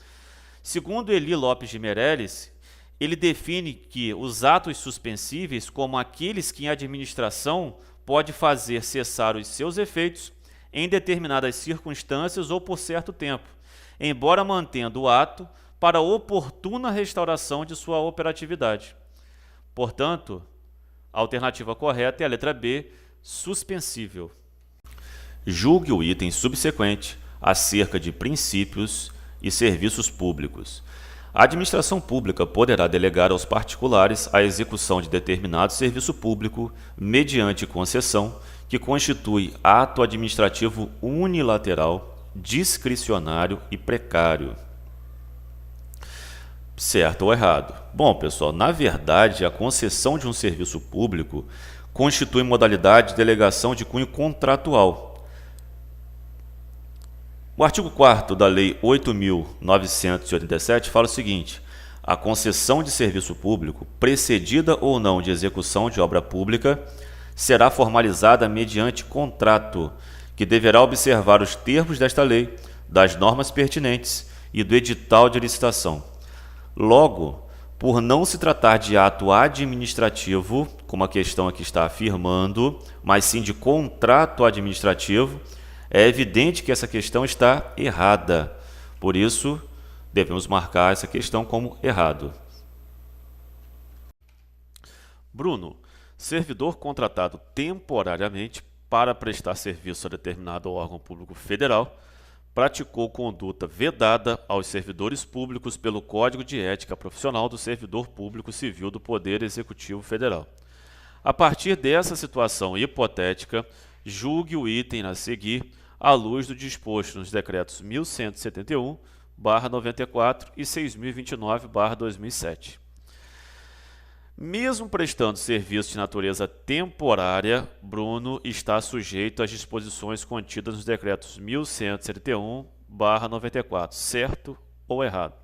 Segundo Eli Lopes de Meireles, ele define que os atos suspensíveis como aqueles que em administração pode fazer cessar os seus efeitos em determinadas circunstâncias ou por certo tempo, embora mantendo o ato para a oportuna restauração de sua operatividade. Portanto, a alternativa correta é a letra B, suspensível. Julgue o item subsequente acerca de princípios e serviços públicos. A administração pública poderá delegar aos particulares a execução de determinado serviço público mediante concessão que constitui ato administrativo unilateral, discricionário e precário. Certo ou errado? Bom, pessoal, na verdade, a concessão de um serviço público constitui modalidade de delegação de cunho contratual. O artigo 4º da Lei 8.987 fala o seguinte: a concessão de serviço público, precedida ou não de execução de obra pública, será formalizada mediante contrato, que deverá observar os termos desta lei, das normas pertinentes e do edital de licitação. Logo, por não se tratar de ato administrativo, como a questão aqui está afirmando, mas sim de contrato administrativo, é evidente que essa questão está errada. Por isso, devemos marcar essa questão como errado. Bruno, servidor contratado temporariamente para prestar serviço a determinado órgão público federal, praticou conduta vedada aos servidores públicos pelo Código de Ética Profissional do Servidor Público Civil do Poder Executivo Federal. A partir dessa situação hipotética, julgue o item a seguir à luz do disposto nos decretos 1171/94 e 6029/2007. Mesmo prestando serviço de natureza temporária, Bruno está sujeito às disposições contidas nos decretos 1171/94, certo ou errado?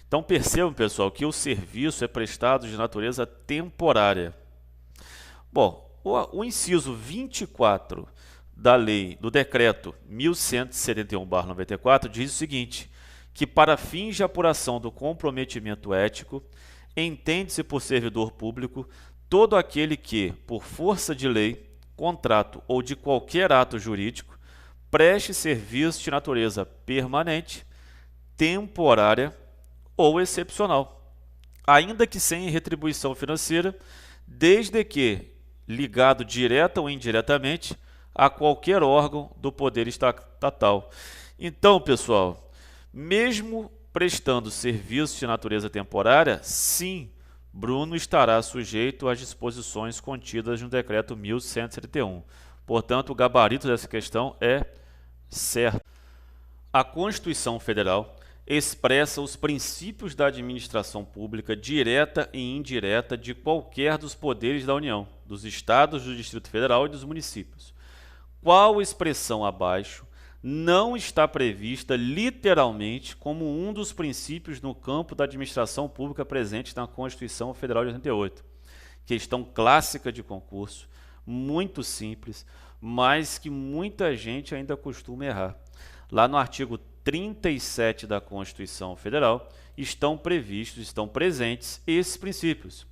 Então percebam, pessoal, que o serviço é prestado de natureza temporária. Bom, o inciso 24 da lei, do decreto 1171/94 diz o seguinte, que para fins de apuração do comprometimento ético, entende-se por servidor público todo aquele que, por força de lei, contrato ou de qualquer ato jurídico, preste serviço de natureza permanente, temporária ou excepcional, ainda que sem retribuição financeira, desde que ligado direta ou indiretamente a qualquer órgão do poder estatal. Então, pessoal, mesmo prestando serviço de natureza temporária, sim, Bruno estará sujeito às disposições contidas no decreto 1171. Portanto, o gabarito dessa questão é certo. A Constituição Federal expressa os princípios da administração pública direta e indireta de qualquer dos poderes da União, dos Estados, do Distrito Federal e dos municípios. Qual expressão abaixo não está prevista literalmente como um dos princípios no campo da administração pública presente na Constituição Federal de 88? Questão clássica de concurso, muito simples, mas que muita gente ainda costuma errar. Lá no artigo 37 da Constituição Federal estão presentes esses princípios.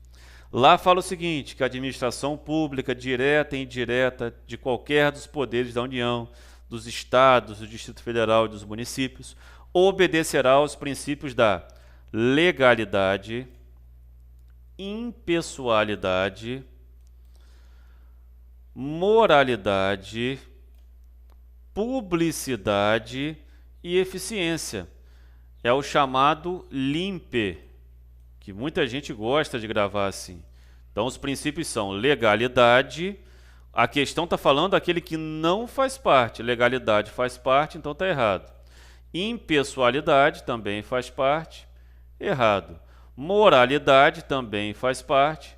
Lá fala o seguinte, que a administração pública direta e indireta de qualquer dos poderes da União, dos Estados, do Distrito Federal e dos municípios, obedecerá aos princípios da legalidade, impessoalidade, moralidade, publicidade e eficiência. É o chamado LIMPE, que muita gente gosta de gravar assim. Então, os princípios são legalidade. A questão está falando daquele que não faz parte. Legalidade faz parte, então está errado. Impessoalidade também faz parte, errado. Moralidade também faz parte,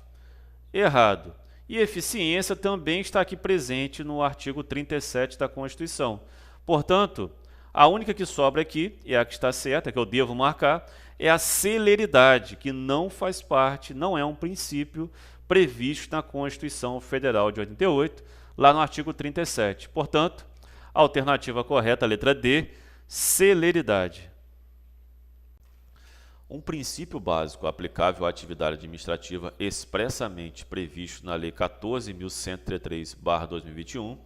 errado. E eficiência também está aqui presente no artigo 37 da Constituição. Portanto, a única que sobra aqui, e a que está certa, que eu devo marcar, é a celeridade, que não faz parte, não é um princípio previsto na Constituição Federal de 88, lá no artigo 37. Portanto, a alternativa correta, a letra D, celeridade. Um princípio básico aplicável à atividade administrativa expressamente previsto na Lei 14.133/2021,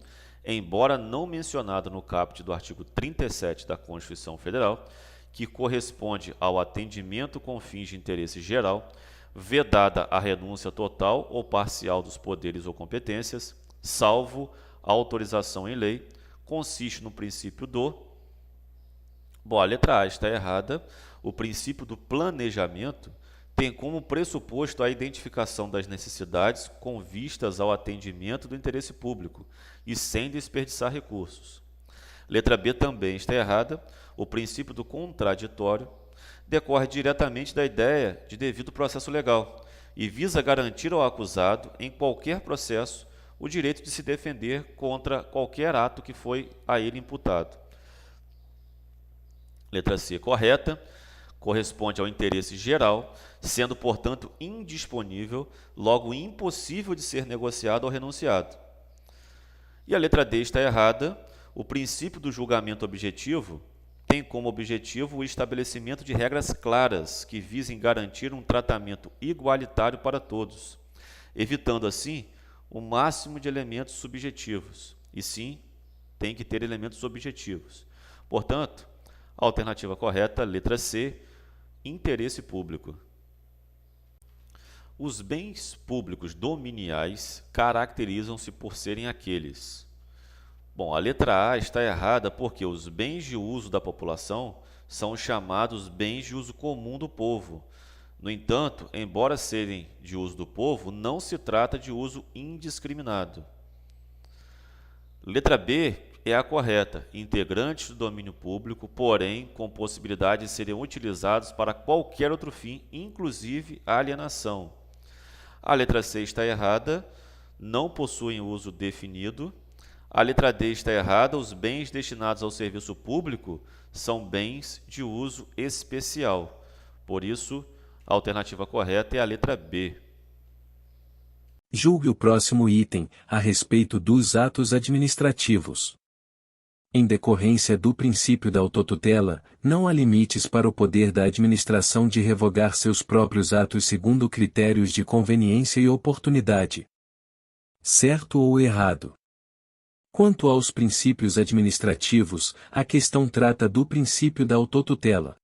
embora não mencionado no caput do artigo 37 da Constituição Federal, que corresponde ao atendimento com fins de interesse geral, vedada a renúncia total ou parcial dos poderes ou competências, salvo a autorização em lei, consiste no princípio do... Bom, a letra A está errada. O princípio do planejamento tem como pressuposto a identificação das necessidades com vistas ao atendimento do interesse público e sem desperdiçar recursos. Letra B também está errada. O princípio do contraditório decorre diretamente da ideia de devido processo legal e visa garantir ao acusado, em qualquer processo, o direito de se defender contra qualquer ato que foi a ele imputado. Letra C correta, corresponde ao interesse geral, sendo, portanto, indisponível, logo impossível de ser negociado ou renunciado. E a letra D está errada. O princípio do julgamento objetivo tem como objetivo o estabelecimento de regras claras que visem garantir um tratamento igualitário para todos, evitando, assim, o máximo de elementos subjetivos. E sim, tem que ter elementos objetivos. Portanto, a alternativa correta, letra C, interesse público. Os bens públicos dominiais caracterizam-se por serem aqueles. Bom, a letra A está errada porque os bens de uso da população são chamados bens de uso comum do povo. No entanto, embora serem de uso do povo, não se trata de uso indiscriminado. Letra B é a correta, integrantes do domínio público, porém com possibilidade de serem utilizados para qualquer outro fim, inclusive a alienação. A letra C está errada, não possuem uso definido. A letra D está errada, os bens destinados ao serviço público são bens de uso especial. Por isso, a alternativa correta é a letra B. Julgue o próximo item, a respeito dos atos administrativos. Em decorrência do princípio da autotutela, não há limites para o poder da administração de revogar seus próprios atos segundo critérios de conveniência e oportunidade. Certo ou errado? Quanto aos princípios administrativos, a questão trata do princípio da autotutela.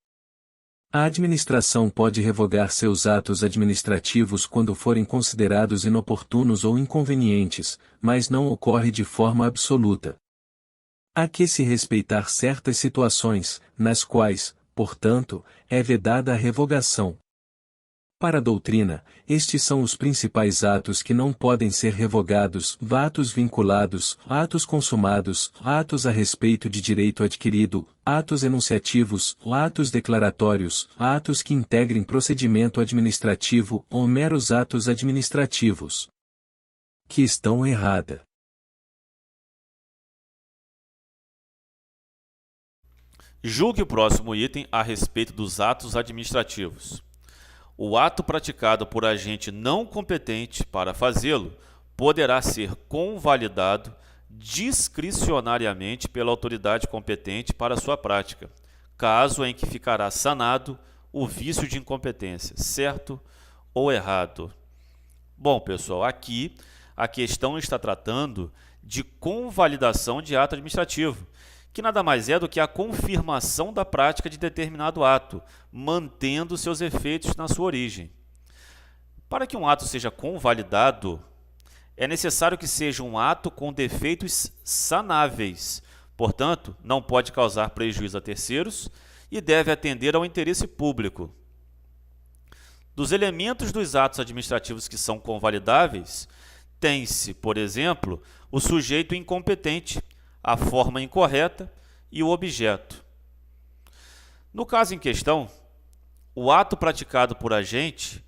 A administração pode revogar seus atos administrativos quando forem considerados inoportunos ou inconvenientes, mas não ocorre de forma absoluta. Há que se respeitar certas situações, nas quais, portanto, é vedada a revogação. Para a doutrina, estes são os principais atos que não podem ser revogados: atos vinculados, atos consumados, atos a respeito de direito adquirido, atos enunciativos, atos declaratórios, atos que integrem procedimento administrativo ou meros atos administrativos. Questão errada. Julgue o próximo item a respeito dos atos administrativos. O ato praticado por agente não competente para fazê-lo poderá ser convalidado discricionariamente pela autoridade competente para sua prática, caso em que ficará sanado o vício de incompetência, certo ou errado? Bom, pessoal, aqui a questão está tratando de convalidação de ato administrativo, que nada mais é do que a confirmação da prática de determinado ato, mantendo seus efeitos na sua origem. Para que um ato seja convalidado, é necessário que seja um ato com defeitos sanáveis, portanto, não pode causar prejuízo a terceiros e deve atender ao interesse público. Dos elementos dos atos administrativos que são convalidáveis, tem-se, por exemplo, o sujeito incompetente, a forma incorreta e o objeto. No caso em questão, o ato praticado por agente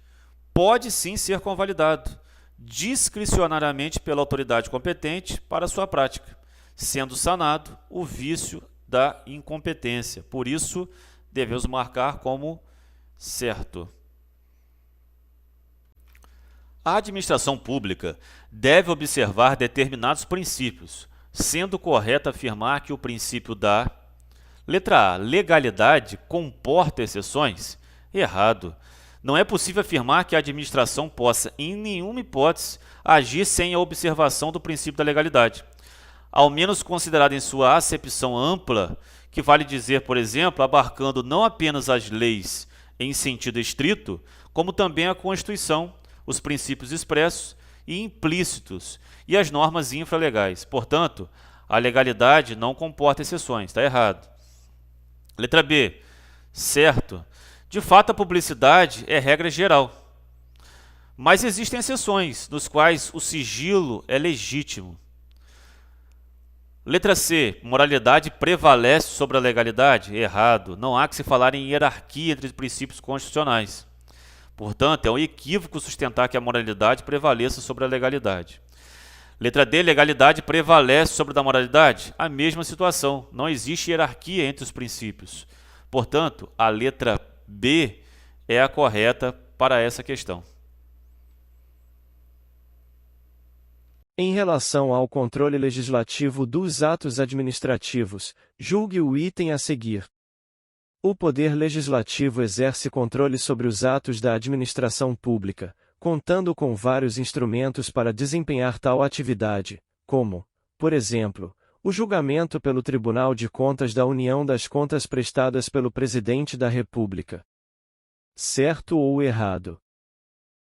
pode sim ser convalidado discricionariamente pela autoridade competente para sua prática, sendo sanado o vício da incompetência. Por isso, devemos marcar como certo. A administração pública deve observar determinados princípios, sendo correto afirmar que o princípio da letra A, legalidade, comporta exceções? Errado. Não é possível afirmar que a administração possa, em nenhuma hipótese, agir sem a observação do princípio da legalidade, ao menos considerado em sua acepção ampla, que vale dizer, por exemplo, abarcando não apenas as leis em sentido estrito, como também a Constituição, os princípios expressos e implícitos e as normas infralegais. Portanto, a legalidade não comporta exceções. Está errado. Letra B. Certo. De fato, a publicidade é regra geral. Mas existem exceções, nos quais o sigilo é legítimo. Letra C. Moralidade prevalece sobre a legalidade? Errado. Não há que se falar em hierarquia entre os princípios constitucionais. Portanto, é um equívoco sustentar que a moralidade prevaleça sobre a legalidade. Letra D. Legalidade prevalece sobre a moralidade? A mesma situação. Não existe hierarquia entre os princípios. Portanto, a letra B é a correta para essa questão. Em relação ao controle legislativo dos atos administrativos, julgue o item a seguir. O Poder Legislativo exerce controle sobre os atos da administração pública, contando com vários instrumentos para desempenhar tal atividade, como, por exemplo, o julgamento pelo Tribunal de Contas da União das contas prestadas pelo Presidente da República. Certo ou errado?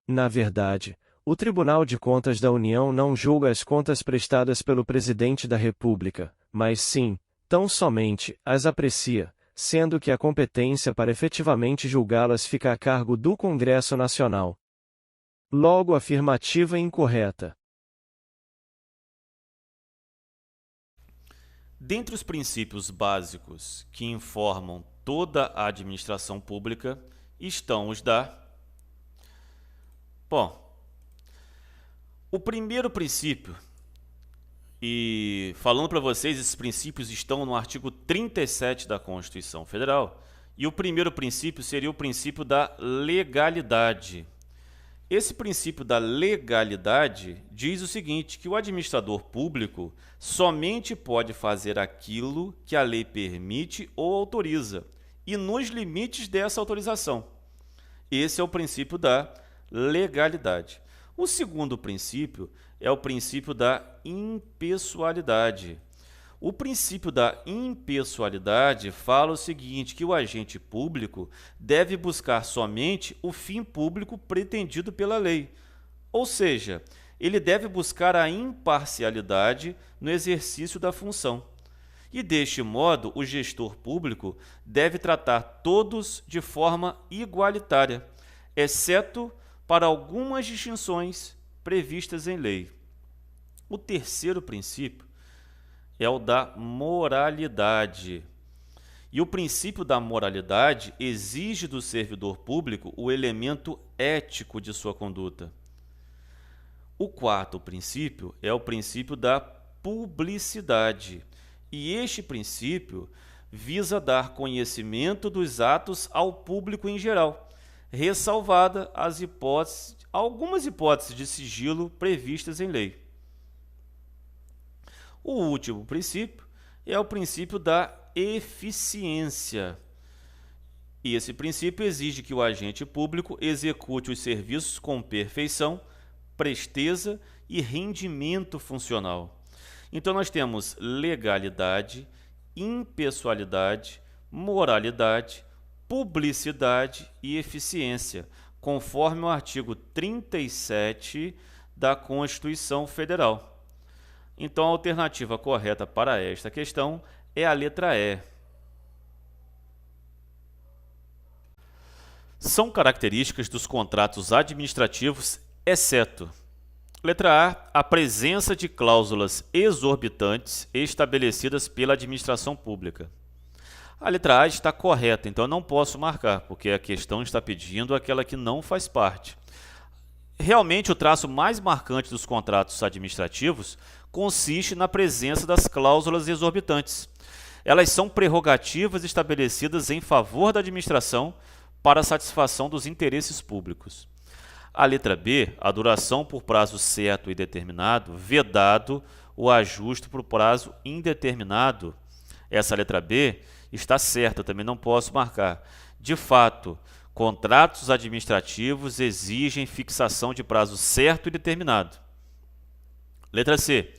Na verdade, o Tribunal de Contas da União não julga as contas prestadas pelo Presidente da República, mas sim, tão somente, as aprecia, sendo que a competência para efetivamente julgá-las fica a cargo do Congresso Nacional. Logo, afirmativa incorreta. Dentre os princípios básicos que informam toda a administração pública estão os da... Bom, o primeiro princípio, e falando para vocês, esses princípios estão no artigo 37 da Constituição Federal, e o primeiro princípio seria o princípio da legalidade. Esse princípio da legalidade diz o seguinte, que o administrador público somente pode fazer aquilo que a lei permite ou autoriza, e nos limites dessa autorização. Esse é o princípio da legalidade. O segundo princípio é o princípio da impessoalidade. O princípio da impessoalidade fala o seguinte, que o agente público deve buscar somente o fim público pretendido pela lei. Ou seja, ele deve buscar a imparcialidade no exercício da função. E, deste modo, o gestor público deve tratar todos de forma igualitária, exceto para algumas distinções previstas em lei. O terceiro princípio é o da moralidade. E o princípio da moralidade exige do servidor público o elemento ético de sua conduta. O quarto princípio é o princípio da publicidade, e este princípio visa dar conhecimento dos atos ao público em geral, ressalvada algumas hipóteses de sigilo previstas em lei. O último princípio é o princípio da eficiência. E esse princípio exige que o agente público execute os serviços com perfeição, presteza e rendimento funcional. Então nós temos legalidade, impessoalidade, moralidade, publicidade e eficiência, conforme o artigo 37 da Constituição Federal. Então a alternativa correta para esta questão é a letra E. São características dos contratos administrativos, exceto: letra A presença de cláusulas exorbitantes estabelecidas pela administração pública. A letra A está correta, então eu não posso marcar, porque a questão está pedindo aquela que não faz parte. Realmente, o traço mais marcante dos contratos administrativos consiste na presença das cláusulas exorbitantes. Elas são prerrogativas estabelecidas em favor da administração para a satisfação dos interesses públicos. A letra B, a duração por prazo certo e determinado, vedado o ajuste por prazo indeterminado. Essa letra B está certa, também não posso marcar. De fato, contratos administrativos exigem fixação de prazo certo e determinado. Letra C,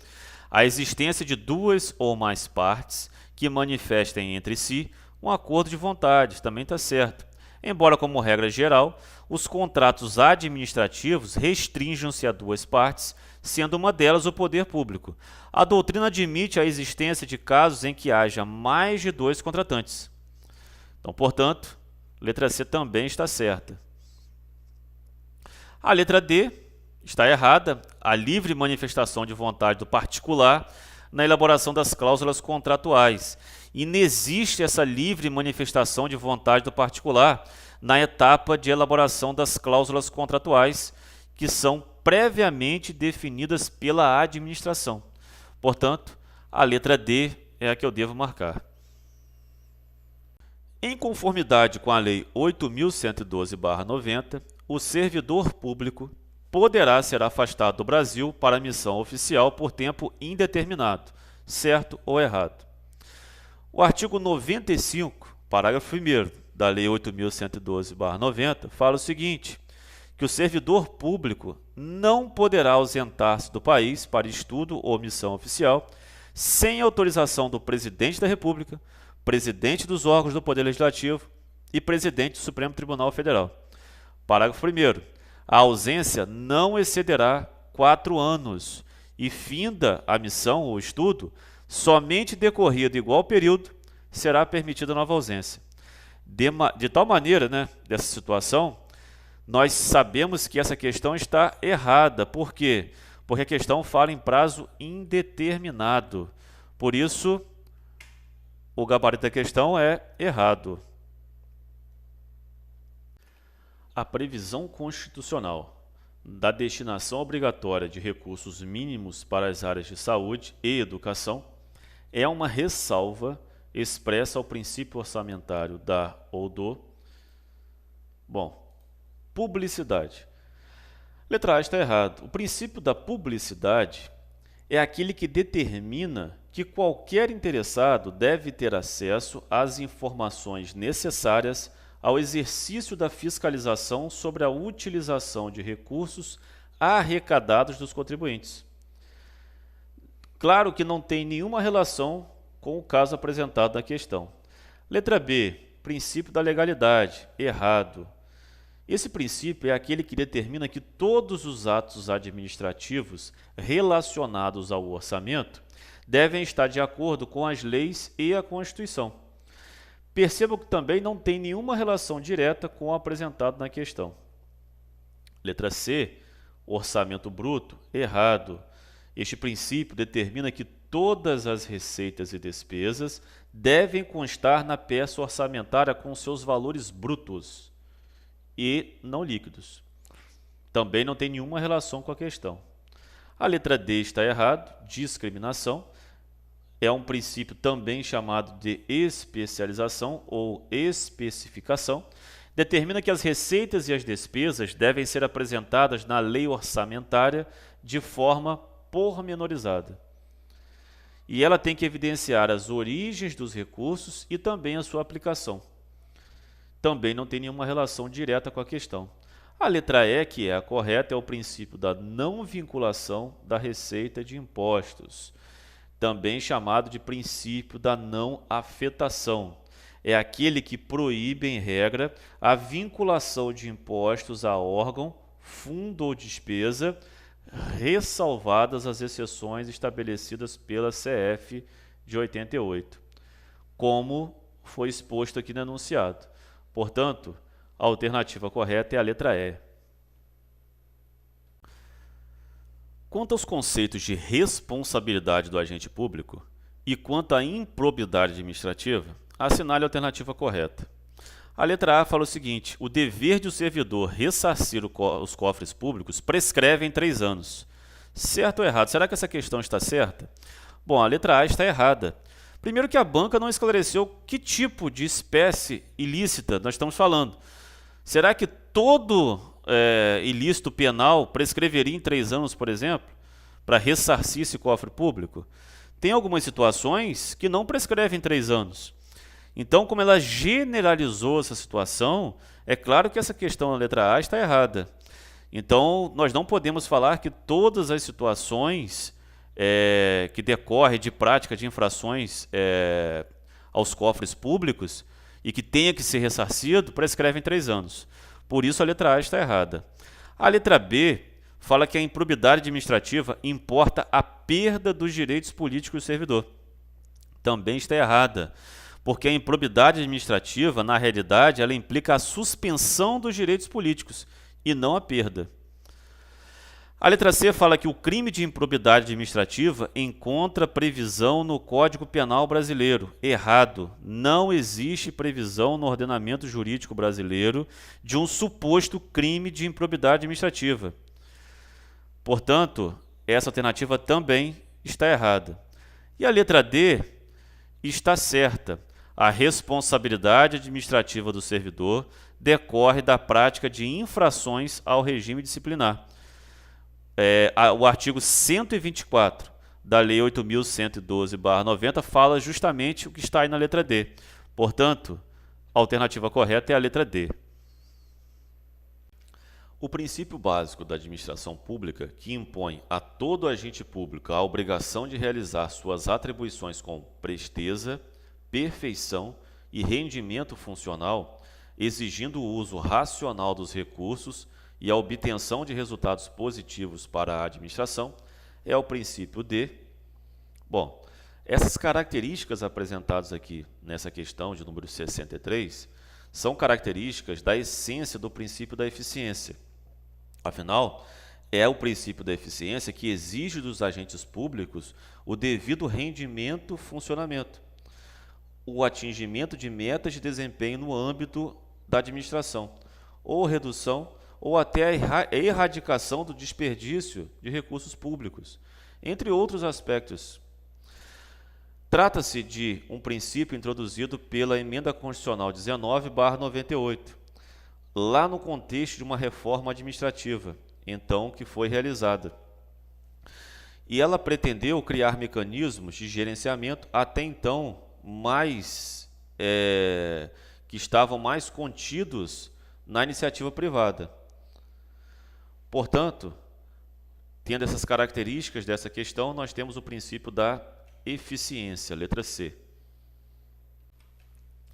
a existência de duas ou mais partes que manifestem entre si um acordo de vontades, também está certo. Embora, como regra geral, os contratos administrativos restringam-se a duas partes, sendo uma delas o poder público. A doutrina admite a existência de casos em que haja mais de dois contratantes. Então, portanto, letra C também está certa. A letra D está errada. A livre manifestação de vontade do particular na elaboração das cláusulas contratuais. E não existe essa livre manifestação de vontade do particular na etapa de elaboração das cláusulas contratuais, que são previamente definidas pela administração. Portanto, a letra D é a que eu devo marcar. Em conformidade com a Lei 8.112/90, o servidor público poderá ser afastado do Brasil para missão oficial por tempo indeterminado, certo ou errado. O artigo 95, parágrafo 1º da Lei 8.112/90 fala o seguinte, que o servidor público não poderá ausentar-se do país para estudo ou missão oficial sem autorização do Presidente da República, Presidente dos órgãos do Poder Legislativo e Presidente do Supremo Tribunal Federal. Parágrafo 1º. A ausência não excederá 4 anos e finda a missão ou estudo, somente decorrido igual período, será permitida nova ausência. De tal maneira, dessa situação, nós sabemos que essa questão está errada. Por quê? Porque a questão fala em prazo indeterminado. Por isso, o gabarito da questão é errado. A previsão constitucional da destinação obrigatória de recursos mínimos para as áreas de saúde e educação é uma ressalva expressa ao princípio orçamentário da ou do... publicidade. Letra A está errado. O princípio da publicidade é aquele que determina que qualquer interessado deve ter acesso às informações necessárias ao exercício da fiscalização sobre a utilização de recursos arrecadados dos contribuintes. Claro que não tem nenhuma relação com o caso apresentado na questão. Letra B, princípio da legalidade, errado. Esse princípio é aquele que determina que todos os atos administrativos relacionados ao orçamento devem estar de acordo com as leis e a Constituição. Percebam que também não tem nenhuma relação direta com o apresentado na questão. Letra C, orçamento bruto, errado. Este princípio determina que todas as receitas e despesas devem constar na peça orçamentária com seus valores brutos e não líquidos. Também não tem nenhuma relação com a questão. A letra D está errado, discriminação. É um princípio também chamado de especialização ou especificação. Determina que as receitas e as despesas devem ser apresentadas na lei orçamentária de forma pormenorizada. E ela tem que evidenciar as origens dos recursos e também a sua aplicação. Também não tem nenhuma relação direta com a questão. A letra E, que é a correta, é o princípio da não vinculação da receita de impostos, também chamado de princípio da não afetação. É aquele que proíbe, em regra, a vinculação de impostos a órgão, fundo ou despesa, ressalvadas as exceções estabelecidas pela CF de 88, como foi exposto aqui no enunciado. Portanto, a alternativa correta é a letra E. Quanto aos conceitos de responsabilidade do agente público e quanto à improbidade administrativa, assinale a alternativa correta. A letra A fala o seguinte: o dever de o servidor ressarcir os cofres públicos prescreve em 3 anos. Certo ou errado? Será que essa questão está certa? Bom, a letra A está errada. Primeiro que a banca não esclareceu que tipo de espécie ilícita nós estamos falando. Será que todo ilícito penal prescreveria em 3 anos, por exemplo, para ressarcir esse cofre público? Tem algumas situações que não prescrevem em 3 anos. Então, como ela generalizou essa situação, é claro que essa questão na letra A está errada. Então, nós não podemos falar que todas as situações que decorrem de prática de infrações aos cofres públicos e que tenha que ser ressarcido, prescrevem 3 anos. Por isso, a letra A está errada. A letra B fala que a improbidade administrativa importa a perda dos direitos políticos do servidor. Também está errada, porque a improbidade administrativa, na realidade, ela implica a suspensão dos direitos políticos e não a perda. A letra C fala que o crime de improbidade administrativa encontra previsão no Código Penal brasileiro. Errado. Não existe previsão no ordenamento jurídico brasileiro de um suposto crime de improbidade administrativa. Portanto, essa alternativa também está errada. E a letra D está certa. A responsabilidade administrativa do servidor decorre da prática de infrações ao regime disciplinar. O artigo 124 da Lei 8.112/90 fala justamente o que está aí na letra D. Portanto, a alternativa correta é a letra D. O princípio básico da administração pública, que impõe a todo agente público a obrigação de realizar suas atribuições com presteza, perfeição e rendimento funcional, exigindo o uso racional dos recursos e a obtenção de resultados positivos para a administração, é o princípio D. Bom, essas características apresentadas aqui nessa questão de número 63 são características da essência do princípio da eficiência. Afinal, é o princípio da eficiência que exige dos agentes públicos o devido rendimento e funcionamento, o atingimento de metas de desempenho no âmbito da administração, ou redução ou até a erradicação do desperdício de recursos públicos, entre outros aspectos. Trata-se de um princípio introduzido pela Emenda Constitucional 19/98, lá no contexto de uma reforma administrativa, então que foi realizada. E ela pretendeu criar mecanismos de gerenciamento até então que estavam mais contidos na iniciativa privada. Portanto, tendo essas características dessa questão, nós temos o princípio da eficiência, letra C.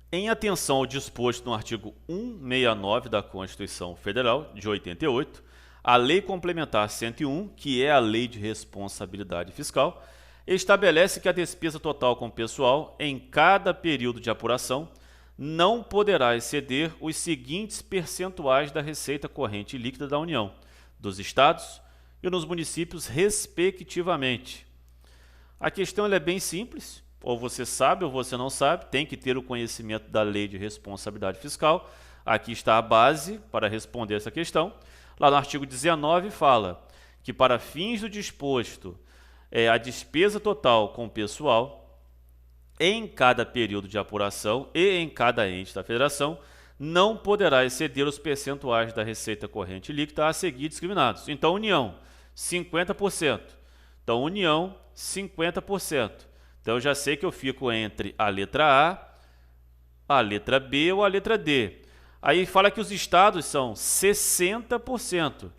Em atenção ao disposto no artigo 169 da Constituição Federal de 88, a Lei Complementar 101, que é a Lei de Responsabilidade Fiscal, estabelece que a despesa total com pessoal em cada período de apuração não poderá exceder os seguintes percentuais da receita corrente líquida da União, dos estados e nos municípios, respectivamente. A questão ela é bem simples, ou você sabe ou você não sabe, tem que ter o conhecimento da lei de responsabilidade fiscal. Aqui está a base para responder essa questão. Lá no artigo 19 fala que para fins do disposto a despesa total com o pessoal em cada período de apuração e em cada ente da federação não poderá exceder os percentuais da receita corrente líquida a seguir discriminados. Então, União, 50%. Então, União, 50%. Então, eu já sei que eu fico entre a letra A letra B ou a letra D. Aí fala que os estados são 60%.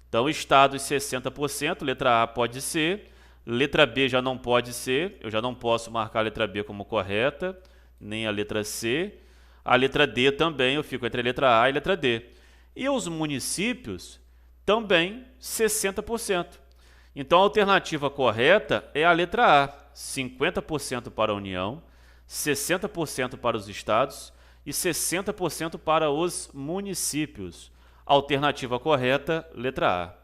Então, estados 60%, letra A pode ser, letra B já não pode ser, eu já não posso marcar a letra B como correta, nem a letra C. A letra D também, eu fico entre a letra A e a letra D. E os municípios também 60%. Então, a alternativa correta é a letra A, 50% para a União, 60% para os estados e 60% para os municípios. Alternativa correta, letra A.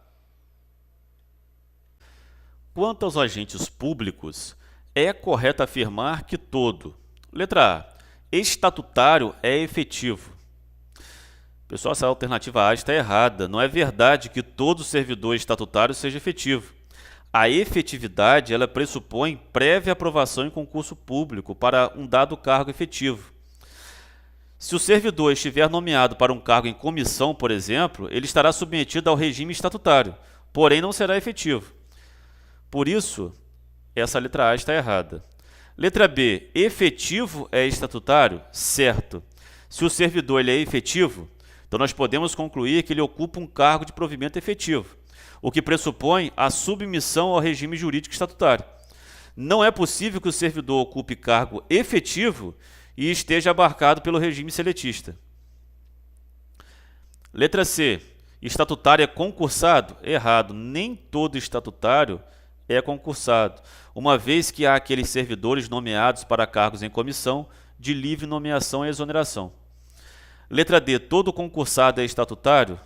Quanto aos agentes públicos, é correto afirmar que todo, letra A, estatutário é efetivo. Pessoal, essa alternativa A está errada. Não é verdade que todo servidor estatutário seja efetivo. A efetividade ela pressupõe prévia aprovação em concurso público para um dado cargo efetivo. Se o servidor estiver nomeado para um cargo em comissão, por exemplo, ele estará submetido ao regime estatutário, porém não será efetivo. Por isso, essa letra A está errada. Letra B, efetivo é estatutário? Certo. Se o servidor ele é efetivo, então nós podemos concluir que ele ocupa um cargo de provimento efetivo, o que pressupõe a submissão ao regime jurídico estatutário. Não é possível que o servidor ocupe cargo efetivo e esteja abarcado pelo regime seletista. Letra C, estatutário é concursado? Errado, nem todo estatutário é concursado, uma vez que há aqueles servidores nomeados para cargos em comissão de livre nomeação e exoneração. Letra D, todo concursado é estatutário?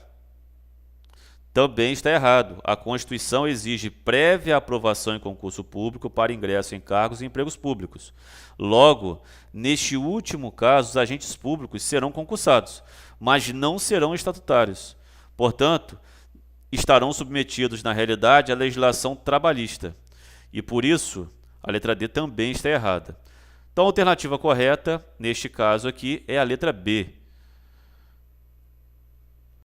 Também está errado. A Constituição exige prévia aprovação em concurso público para ingresso em cargos e empregos públicos. Logo, neste último caso, os agentes públicos serão concursados, mas não serão estatutários. Portanto, estarão submetidos, na realidade, à legislação trabalhista. E, por isso, a letra D também está errada. Então, a alternativa correta, neste caso aqui, é a letra B.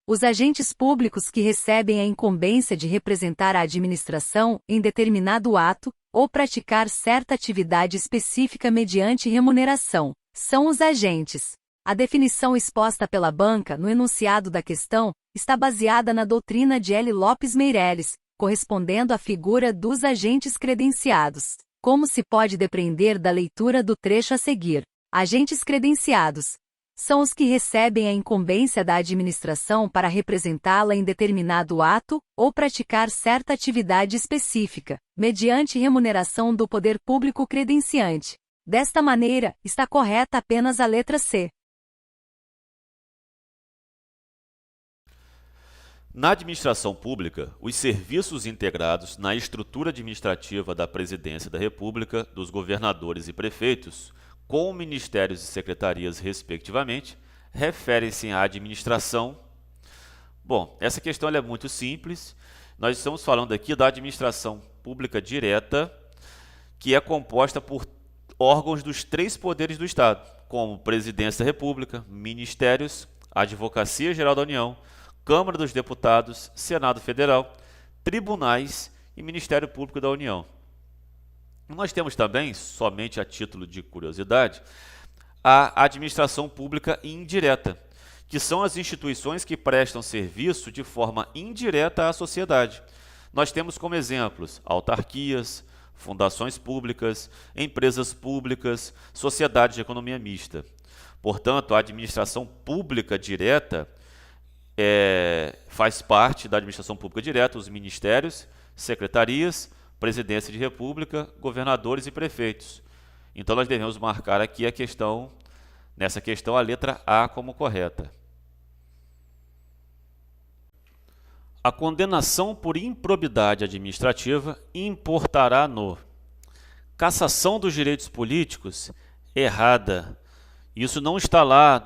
Os agentes públicos que recebem a incumbência de representar a administração em determinado ato ou praticar certa atividade específica mediante remuneração são os agentes. A definição exposta pela banca no enunciado da questão está baseada na doutrina de L. Lopes Meireles, correspondendo à figura dos agentes credenciados. Como se pode depreender da leitura do trecho a seguir? Agentes credenciados são os que recebem a incumbência da administração para representá-la em determinado ato ou praticar certa atividade específica, mediante remuneração do poder público credenciante. Desta maneira, está correta apenas a letra C. Na administração pública, os serviços integrados na estrutura administrativa da Presidência da República, dos governadores e prefeitos, com ministérios e secretarias, respectivamente, referem-se à administração. Bom, essa questão é muito simples. Nós estamos falando aqui da administração pública direta, que é composta por órgãos dos 3 poderes do Estado, como Presidência da República, Ministérios, Advocacia Geral da União, Câmara dos Deputados, Senado Federal, Tribunais e Ministério Público da União. Nós temos também, somente a título de curiosidade, a administração pública indireta, que são as instituições que prestam serviço de forma indireta à sociedade. Nós temos como exemplos autarquias, fundações públicas, empresas públicas, sociedades de economia mista. Portanto, a administração pública direta faz parte da administração pública direta, os ministérios, secretarias, Presidência de República, governadores e prefeitos. Então, nós devemos marcar aqui a questão, nessa questão, a letra A como correta. A condenação por improbidade administrativa importará no... Cassação dos direitos políticos, errada. Isso não está lá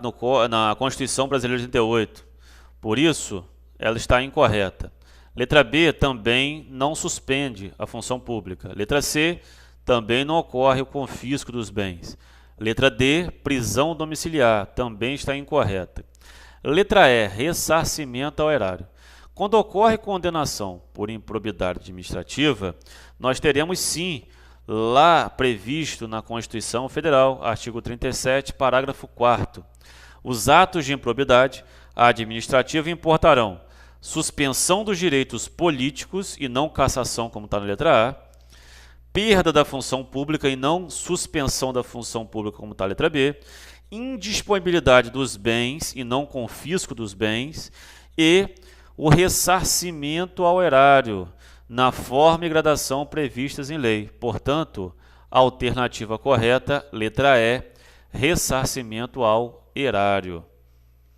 na Constituição Brasileira de 88. Por isso, ela está incorreta. Letra B, também não suspende a função pública. Letra C, também não ocorre o confisco dos bens. Letra D, prisão domiciliar, também está incorreta. Letra E, ressarcimento ao erário. Quando ocorre condenação por improbidade administrativa, nós teremos sim, lá previsto na Constituição Federal, artigo 37, parágrafo 4º, os atos de improbidade administrativa importarão suspensão dos direitos políticos e não cassação, como está na letra A, perda da função pública e não suspensão da função pública, como está a letra B, indisponibilidade dos bens e não confisco dos bens, e o ressarcimento ao erário, na forma e gradação previstas em lei. Portanto, a alternativa correta, letra E, ressarcimento ao erário.